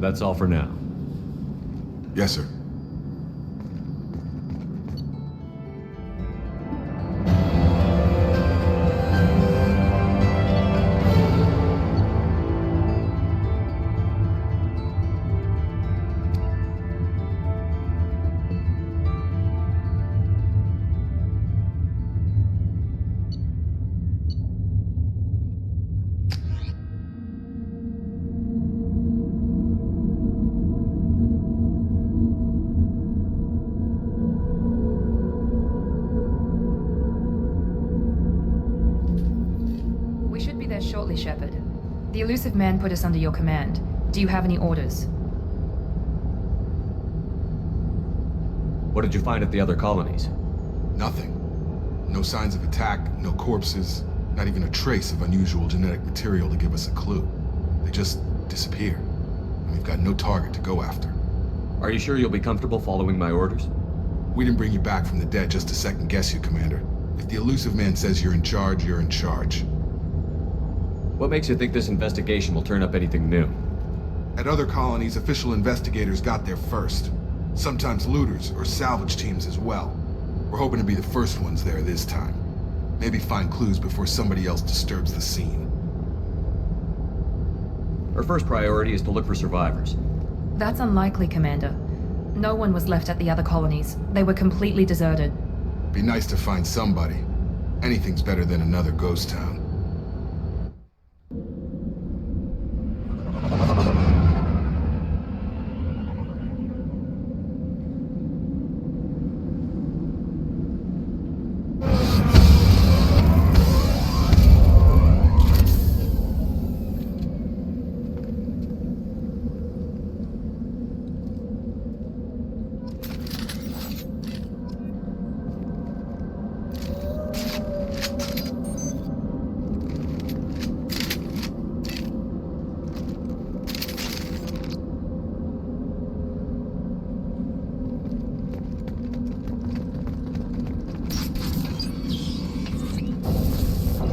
That's all for now. Yes, sir. Shortly, Shepard. The elusive man put us under your command. Do you have any orders? What did you find at the other colonies? Nothing. No signs of attack, no corpses, not even a trace of unusual genetic material to give us a clue. They just disappear, and we've got no target to go after. Are you sure you'll be comfortable following my orders? We didn't bring you back from the dead just to second guess you, Commander. If the elusive man says you're in charge, you're in charge. What makes you think this investigation will turn up anything new? At other colonies, official investigators got there first. Sometimes looters or salvage teams as well. We're hoping to be the first ones there this time. Maybe find clues before somebody else disturbs the scene. Our first priority is to look for survivors. That's unlikely, Commander. No one was left at the other colonies. They were completely deserted. Be nice to find somebody. Anything's better than another ghost town.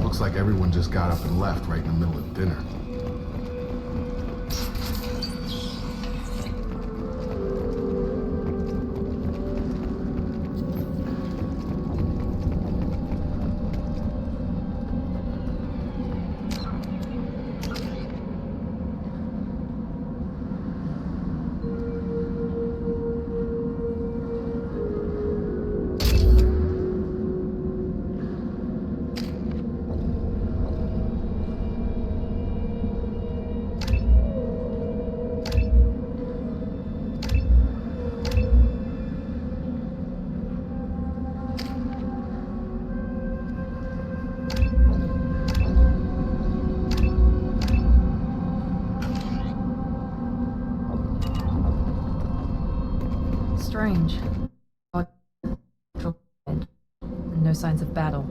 Looks like everyone just got up and left right in the middle of dinner. Strange. And no signs of battle.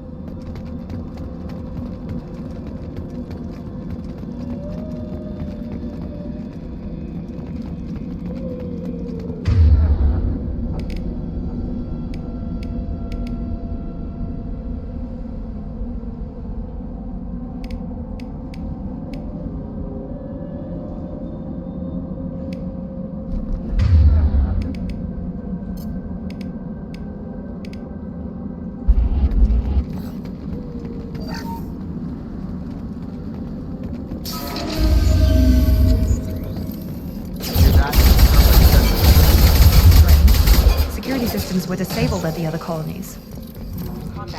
Security systems were disabled at the other colonies. Watch it!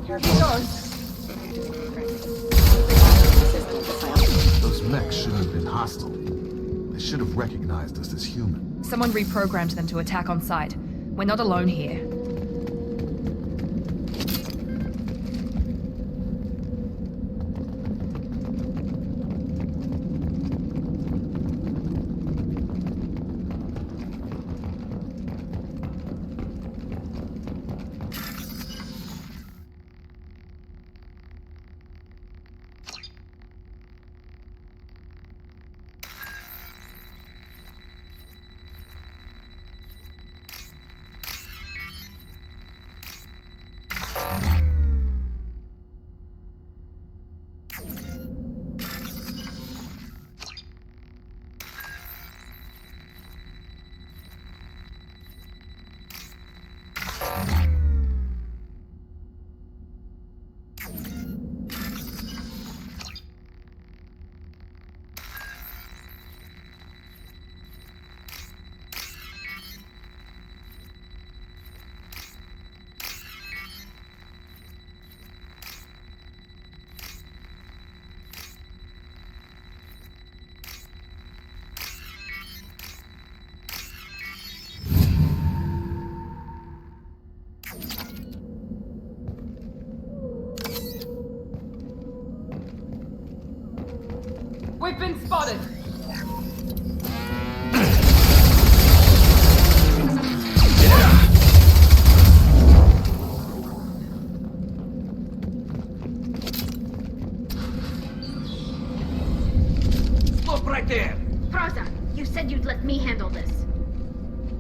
There we go! Those mechs shouldn't have been hostile. They should have recognized us as human. Someone reprogrammed them to attack on sight. We're not alone here. We've been spotted! Stop right there! Praza, you said you'd let me handle this.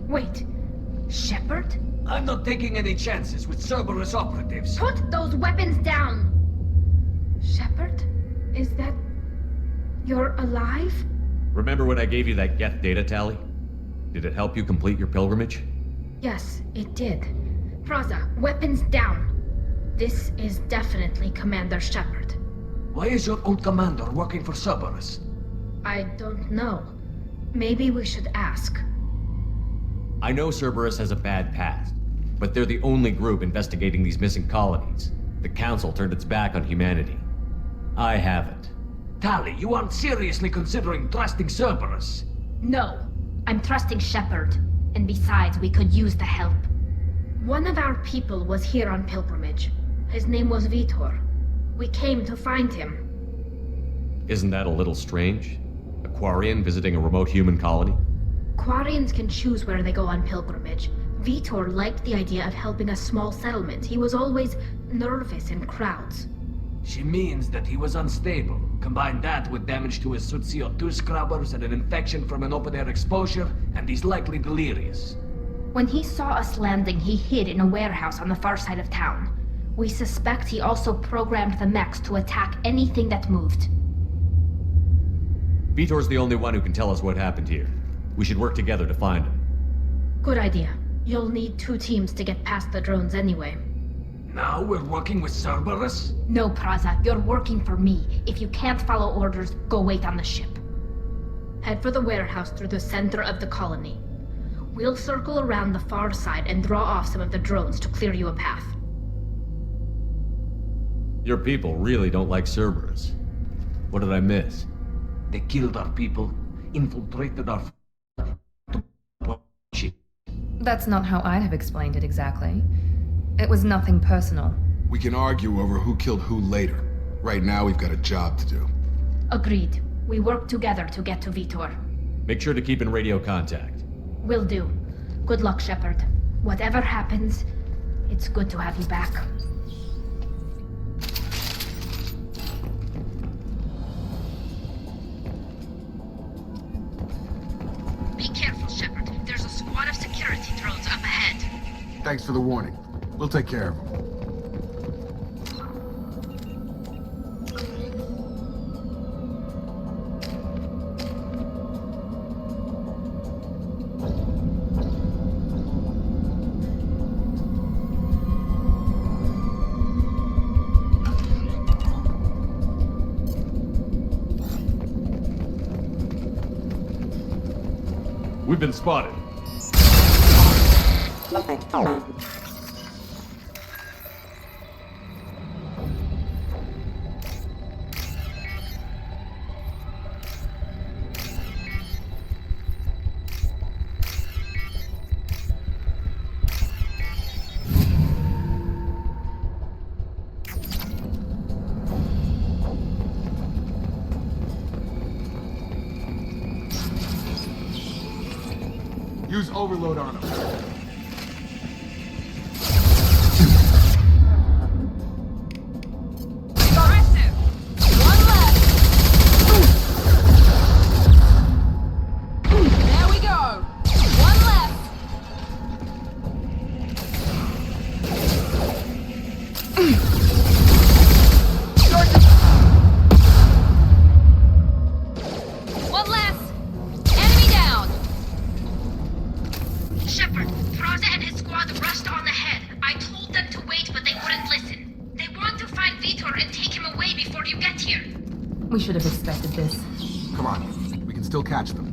Wait, Shepard? I'm not taking any chances with Cerberus operatives. Put those weapons down! Shepard? Is that... You're alive? Remember when I gave you that Geth data tally? Did it help you complete your pilgrimage? Yes, it did. Praza, weapons down. This is definitely Commander Shepard. Why is your old commander working for Cerberus? I don't know. Maybe we should ask. I know Cerberus has a bad past, but they're the only group investigating these missing colonies. The Council turned its back on humanity. I haven't. Tali, you aren't seriously considering trusting Cerberus? No, I'm trusting Shepard. And besides, we could use the help. One of our people was here on pilgrimage. His name was Vitor. We came to find him. Isn't that a little strange? A Quarian visiting a remote human colony? Quarians can choose where they go on pilgrimage. Vitor liked the idea of helping a small settlement. He was always nervous in crowds. She means that he was unstable. Combine that with damage to his suit CO2 scrubbers and an infection from an open-air exposure, and he's likely delirious. When he saw us landing, he hid in a warehouse on the far side of town. We suspect he also programmed the mechs to attack anything that moved. Vitor's the only one who can tell us what happened here. We should work together to find him. Good idea. You'll need 2 teams to get past the drones anyway. Now we're working with Cerberus? No, Praza, you're working for me. If you can't follow orders, go wait on the ship. Head for the warehouse through the center of the colony. We'll circle around the far side and draw off some of the drones to clear you a path. Your people really don't like Cerberus. What did I miss? They killed our people, infiltrated our ship. That's not how I'd have explained it exactly. It was nothing personal. We can argue over who killed who later. Right now, we've got a job to do. Agreed. We work together to get to Vitor. Make sure to keep in radio contact. Will do. Good luck, Shepard. Whatever happens, it's good to have you back. Be careful, Shepard. There's a squad of security drones up ahead. Thanks for the warning. We'll take care of them. We've been spotted. Use overload on them. Aggressive! One left! There we go! One left! One less! Enemy down! Shepard, Praza and his squad rushed on ahead. I told them to wait, but they wouldn't listen. They want to find Vitor and take him away before you get here. We should have expected this. Come on, we can still catch them.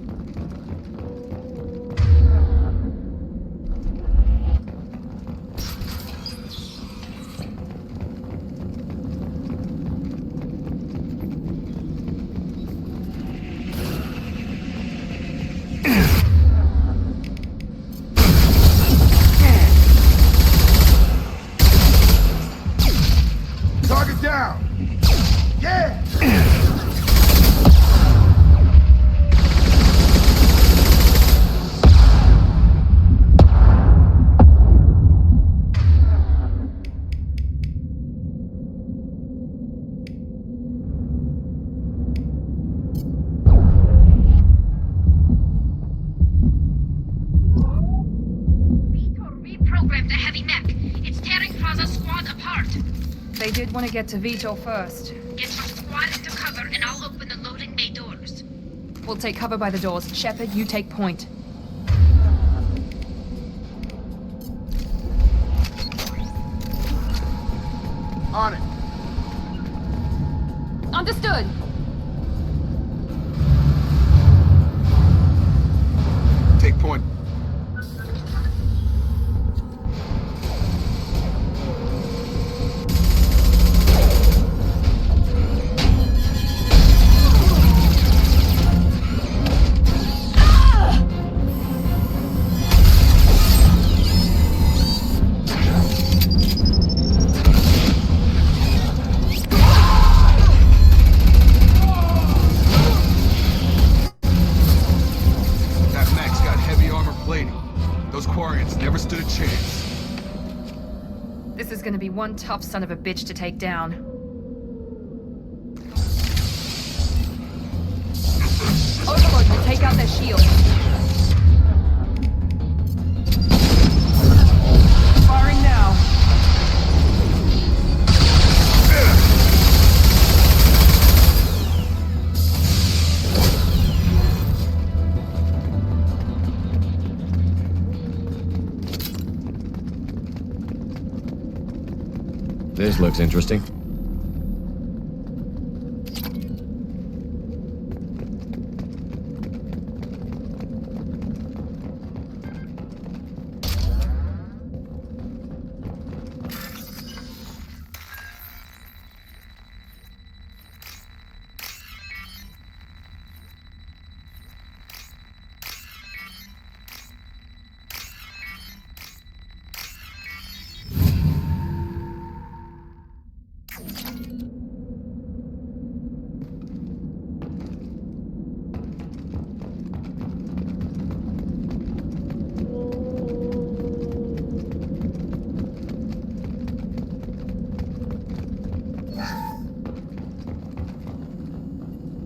Target down! Yeah! Vitor reprogrammed the heavy mech. It's tearing Praza's squad apart. They did want to get to Vitor first. Get your squad into cover and I'll open the loading bay doors. We'll take cover by the doors. Shepard, you take point. On it! Understood! Take point. That mech's got heavy armor plating. Those Quarians never stood a chance. This is gonna be one tough son of a bitch to take down. Overload will take out their shield. Firing now. This looks interesting.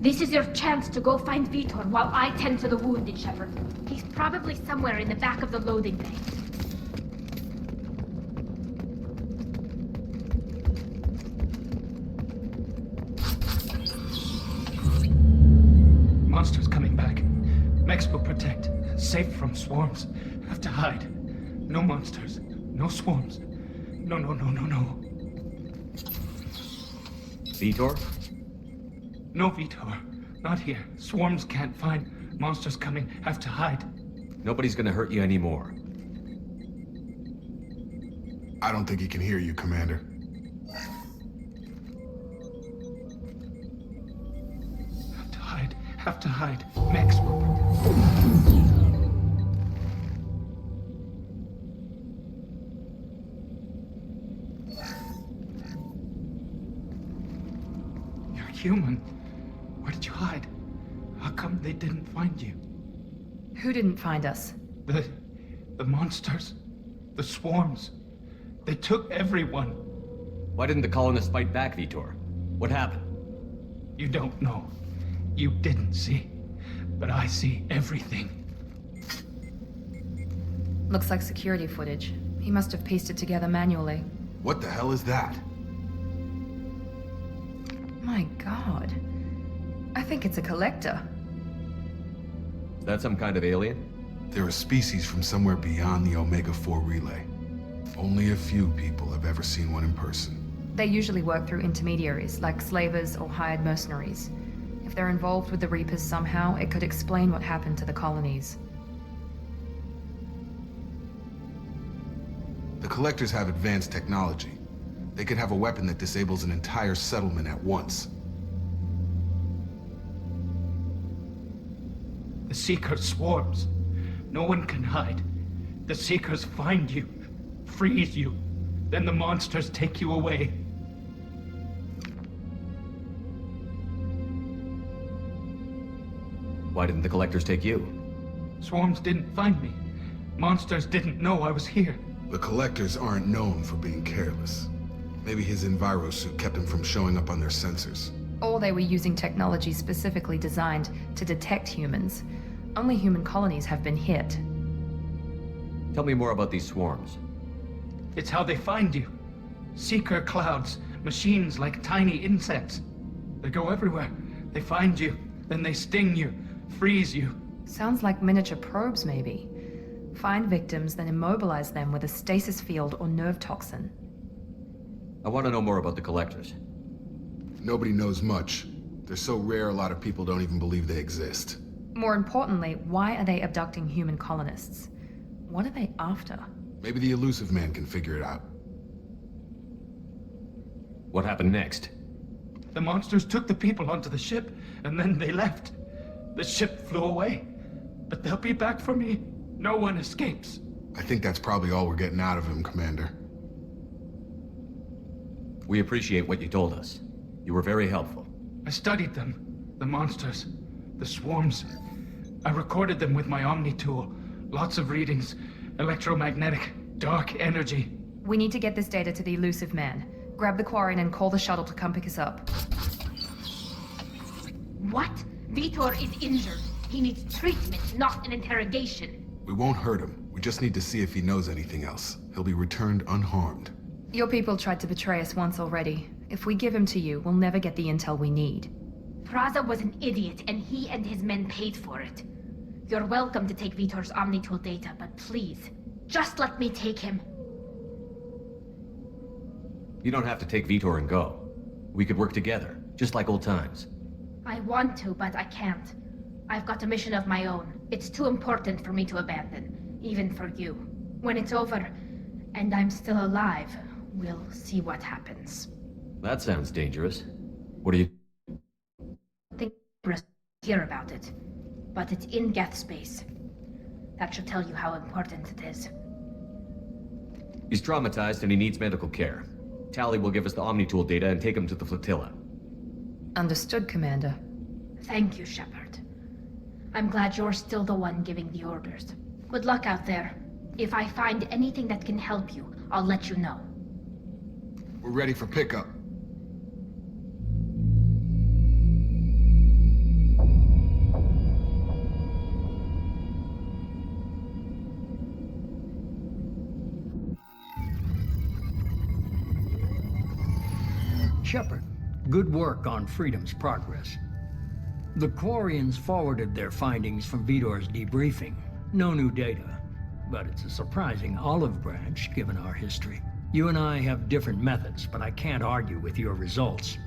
This is your chance to go find Vitor while I tend to the wounded, Shepard. He's probably somewhere in the back of the loading bay. Monsters coming back. Mechs will protect. Safe from swarms. Have to hide. No monsters. No swarms. No. Vitor? No Vitor. Not here. Swarms can't find. Monsters coming. Have to hide. Nobody's gonna hurt you anymore. I don't think he can hear you, Commander. Have to hide. Mechs will protect. You're human. Where did you hide? How come they didn't find you? Who didn't find us? The monsters. The swarms. They took everyone. Why didn't the colonists fight back, Vitor? What happened? You don't know. You didn't see. But I see everything. Looks like security footage. He must have pieced it together manually. What the hell is that? My god. I think it's a collector. Is that some kind of alien? They're a species from somewhere beyond the Omega-4 relay. Only a few people have ever seen one in person. They usually work through intermediaries, like slavers or hired mercenaries. If they're involved with the Reapers somehow, it could explain what happened to the colonies. The Collectors have advanced technology. They could have a weapon that disables an entire settlement at once. The Seeker swarms. No one can hide. The Seekers find you, freeze you, then the monsters take you away. Why didn't the Collectors take you? Swarms didn't find me. Monsters didn't know I was here. The Collectors aren't known for being careless. Maybe his envirosuit kept him from showing up on their sensors. Or they were using technology specifically designed to detect humans. Only human colonies have been hit. Tell me more about these swarms. It's how they find you. Seeker clouds, machines like tiny insects. They go everywhere. They find you, then they sting you, freeze you. Sounds like miniature probes, maybe. Find victims, then immobilize them with a stasis field or nerve toxin. I want to know more about the Collectors. Nobody knows much. They're so rare a lot of people don't even believe they exist. More importantly, why are they abducting human colonists? What are they after? Maybe the Elusive Man can figure it out. What happened next? The monsters took the people onto the ship, and then they left. The ship flew away. But they'll be back for me. No one escapes. I think that's probably all we're getting out of him, Commander. We appreciate what you told us. You were very helpful. I studied them. The monsters. The swarms. I recorded them with my Omni tool. Lots of readings. Electromagnetic. Dark energy. We need to get this data to the Elusive Man. Grab the Quarren and call the shuttle to come pick us up. What? Vitor is injured. He needs treatment, not an interrogation. We won't hurt him. We just need to see if he knows anything else. He'll be returned unharmed. Your people tried to betray us once already. If we give him to you, we'll never get the intel we need. Praza was an idiot, and he and his men paid for it. You're welcome to take Vitor's Omnitool data, but please, just let me take him. You don't have to take Vitor and go. We could work together, just like old times. I want to, but I can't. I've got a mission of my own. It's too important for me to abandon, even for you. When it's over, and I'm still alive, we'll see what happens. That sounds dangerous. What do you... I think we'll hear about it, but it's in Geth space. That should tell you how important it is. He's traumatized and he needs medical care. Tally will give us the Omnitool data and take him to the flotilla. Understood, Commander. Thank you, Shepard. I'm glad you're still the one giving the orders. Good luck out there. If I find anything that can help you, I'll let you know. We're ready for pickup. Shepard. Good work on Freedom's progress. The Quarians forwarded their findings from Vidor's debriefing. No new data, but it's a surprising olive branch given our history. You and I have different methods, but I can't argue with your results.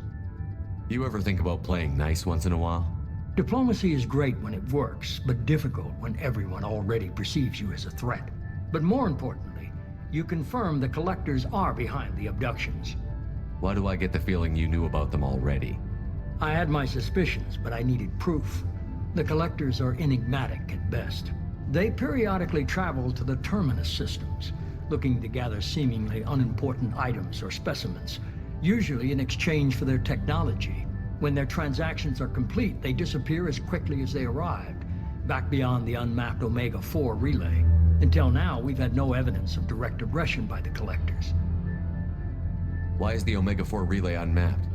You ever think about playing nice once in a while? Diplomacy is great when it works, but difficult when everyone already perceives you as a threat. But more importantly, you confirm the Collectors are behind the abductions. Why do I get the feeling you knew about them already? I had my suspicions, but I needed proof. The Collectors are enigmatic at best. They periodically travel to the Terminus Systems, looking to gather seemingly unimportant items or specimens, usually in exchange for their technology. When their transactions are complete, they disappear as quickly as they arrived, back beyond the unmapped Omega-4 relay. Until now, we've had no evidence of direct aggression by the Collectors. Why is the Omega-4 relay unmapped?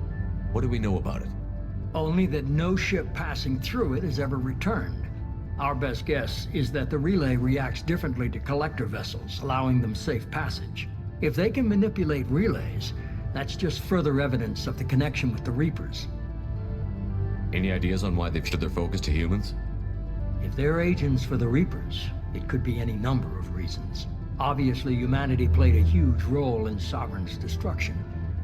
What do we know about it? Only that no ship passing through it has ever returned. Our best guess is that the relay reacts differently to Collector vessels, allowing them safe passage. If they can manipulate relays, that's just further evidence of the connection with the Reapers. Any ideas on why they've shifted their focus to humans? If they're agents for the Reapers, it could be any number of reasons. Obviously, humanity played a huge role in Sovereign's destruction.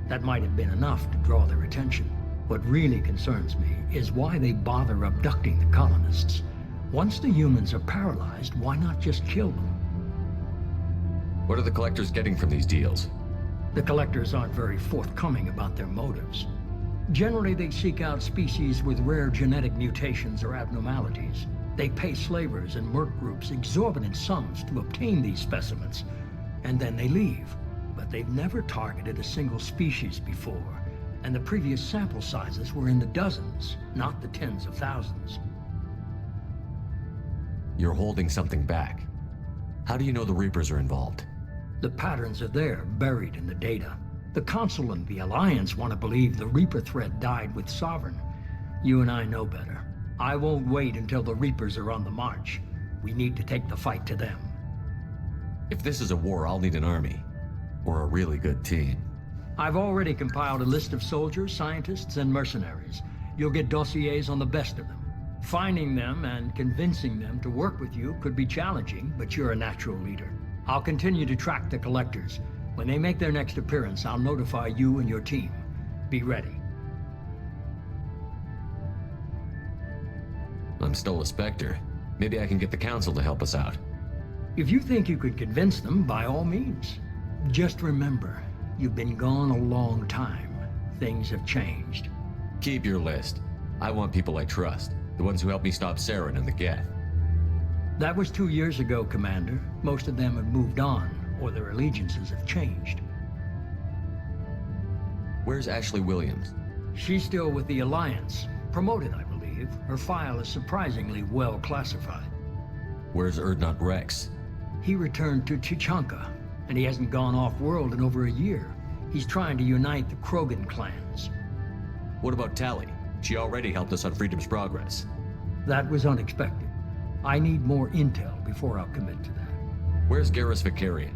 That might have been enough to draw their attention. What really concerns me is why they bother abducting the colonists. Once the humans are paralyzed, why not just kill them? What are the Collectors getting from these deals? The Collectors aren't very forthcoming about their motives. Generally, they seek out species with rare genetic mutations or abnormalities. They pay slavers and merc groups exorbitant sums to obtain these specimens, and then they leave. But they've never targeted a single species before, and the previous sample sizes were in the dozens, not the tens of thousands. You're holding something back. How do you know the Reapers are involved? The patterns are there, buried in the data. The Council and the Alliance want to believe the Reaper threat died with Sovereign. You and I know better. I won't wait until the Reapers are on the march. We need to take the fight to them. If this is a war, I'll need an army. Or a really good team. I've already compiled a list of soldiers, scientists, and mercenaries. You'll get dossiers on the best of them. Finding them and convincing them to work with you could be challenging, but you're a natural leader. I'll continue to track the Collectors. When they make their next appearance, I'll notify you and your team. Be ready. I'm still a Spectre. Maybe I can get the Council to help us out. If you think you could convince them, by all means. Just remember, you've been gone a long time. Things have changed. Keep your list. I want people I trust. The ones who helped me stop Saren and the Geth. That was 2 years ago, Commander. Most of them have moved on, or their allegiances have changed. Where's Ashley Williams? She's still with the Alliance. Promoted, I believe. Her file is surprisingly well classified. Where's Urdnot Rex? He returned to Chichanka, and he hasn't gone off-world in over a year. He's trying to unite the Krogan clans. What about Tali? She already helped us on Freedom's progress. That was unexpected. I need more intel before I'll commit to that. Where's Garrus Vicarian?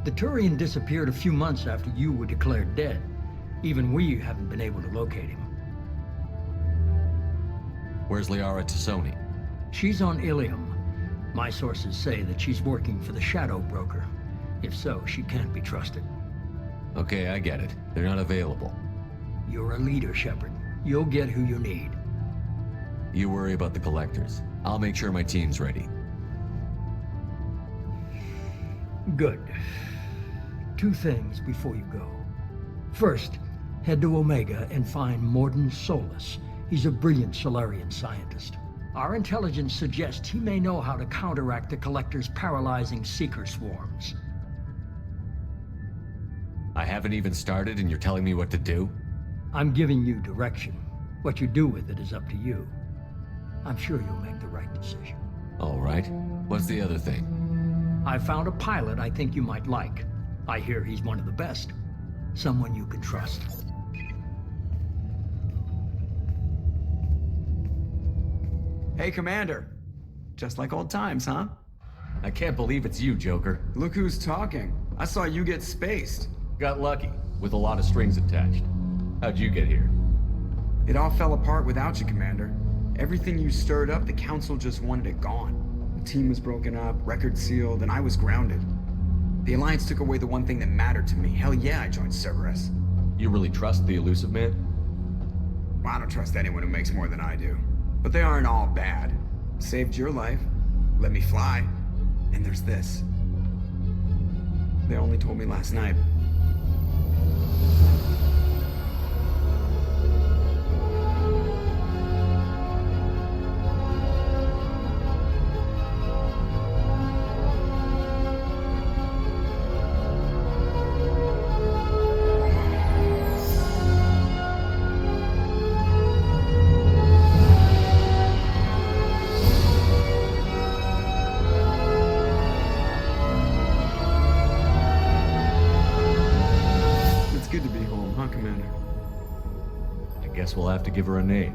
The Turian disappeared a few months after you were declared dead. Even we haven't been able to locate him. Where's Liara Tassoni? She's on Ilium. My sources say that she's working for the Shadow Broker. If so, she can't be trusted. Okay, I get it. They're not available. You're a leader, Shepard. You'll get who you need. You worry about the Collectors. I'll make sure my team's ready. Good. 2 things before you go. First, head to Omega and find Mordin Solus. He's a brilliant Solarian scientist. Our intelligence suggests he may know how to counteract the Collector's paralyzing Seeker swarms. I haven't even started and you're telling me what to do? I'm giving you direction. What you do with it is up to you. I'm sure you'll make the right decision. All right. What's the other thing? I found a pilot I think you might like. I hear he's one of the best. Someone you can trust. Hey, Commander. Just like old times, huh? I can't believe it's you, Joker. Look who's talking. I saw you get spaced. Got lucky, with a lot of strings attached. How'd you get here? It all fell apart without you, Commander. Everything you stirred up, the Council just wanted it gone. The team was broken up, records sealed, and I was grounded. The Alliance took away the one thing that mattered to me. Hell yeah, I joined Cerberus. You really trust the Elusive Man? Well, I don't trust anyone who makes more than I do. But they aren't all bad. Saved your life, let me fly, and there's this. They only told me last night. Guess we'll have to give her a name.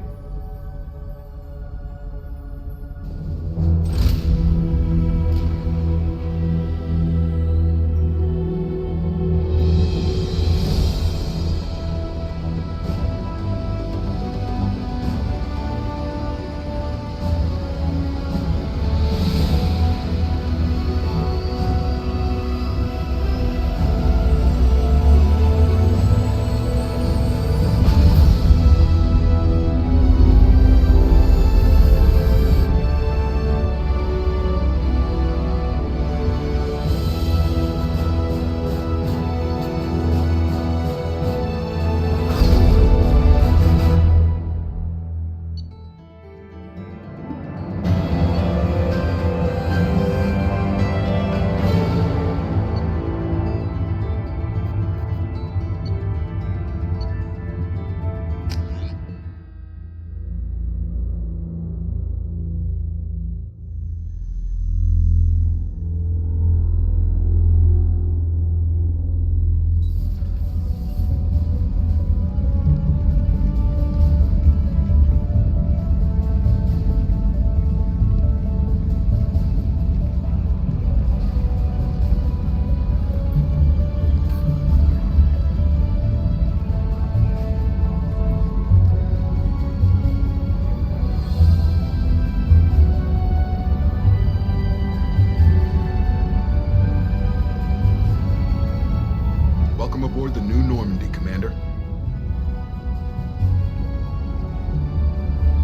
Welcome aboard the new Normandy, Commander.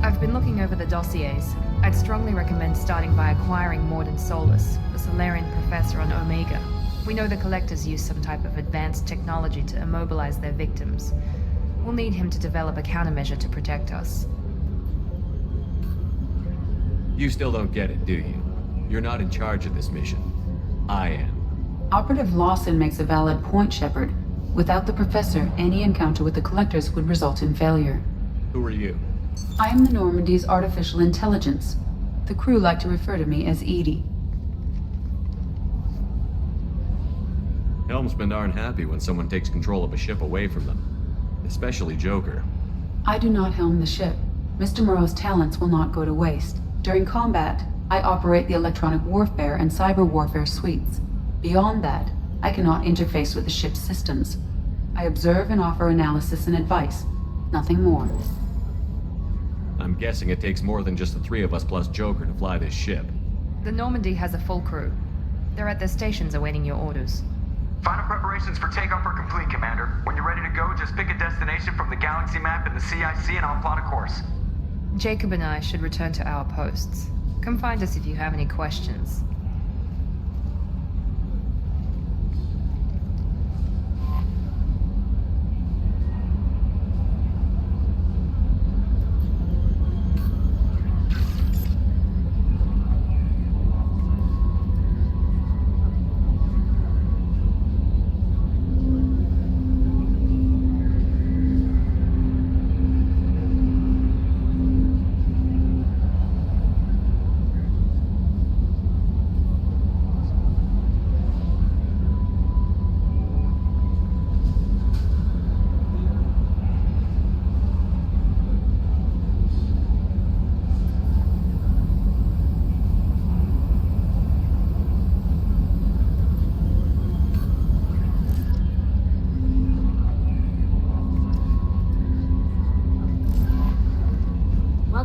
I've been looking over the dossiers. I'd strongly recommend starting by acquiring Morden Solus, the Solarian professor on Omega. We know the Collectors use some type of advanced technology to immobilize their victims. We'll need him to develop a countermeasure to protect us. You still don't get it, do you? You're not in charge of this mission. I am. Operative Lawson makes a valid point, Shepard. Without the Professor, any encounter with the Collectors would result in failure. Who are you? I am the Normandy's artificial intelligence. The crew like to refer to me as Edie. Helmsmen aren't happy when someone takes control of a ship away from them. Especially Joker. I do not helm the ship. Mr. Moreau's talents will not go to waste. During combat, I operate the electronic warfare and cyber warfare suites. Beyond that, I cannot interface with the ship's systems. I observe and offer analysis and advice. Nothing more. I'm guessing it takes more than just the three of us plus Joker to fly this ship. The Normandy has a full crew. They're at their stations awaiting your orders. Final preparations for takeoff are complete, Commander. When you're ready to go, just pick a destination from the galaxy map in the CIC and I'll plot a course. Jacob and I should return to our posts. Come find us if you have any questions.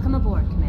Welcome aboard, Commander.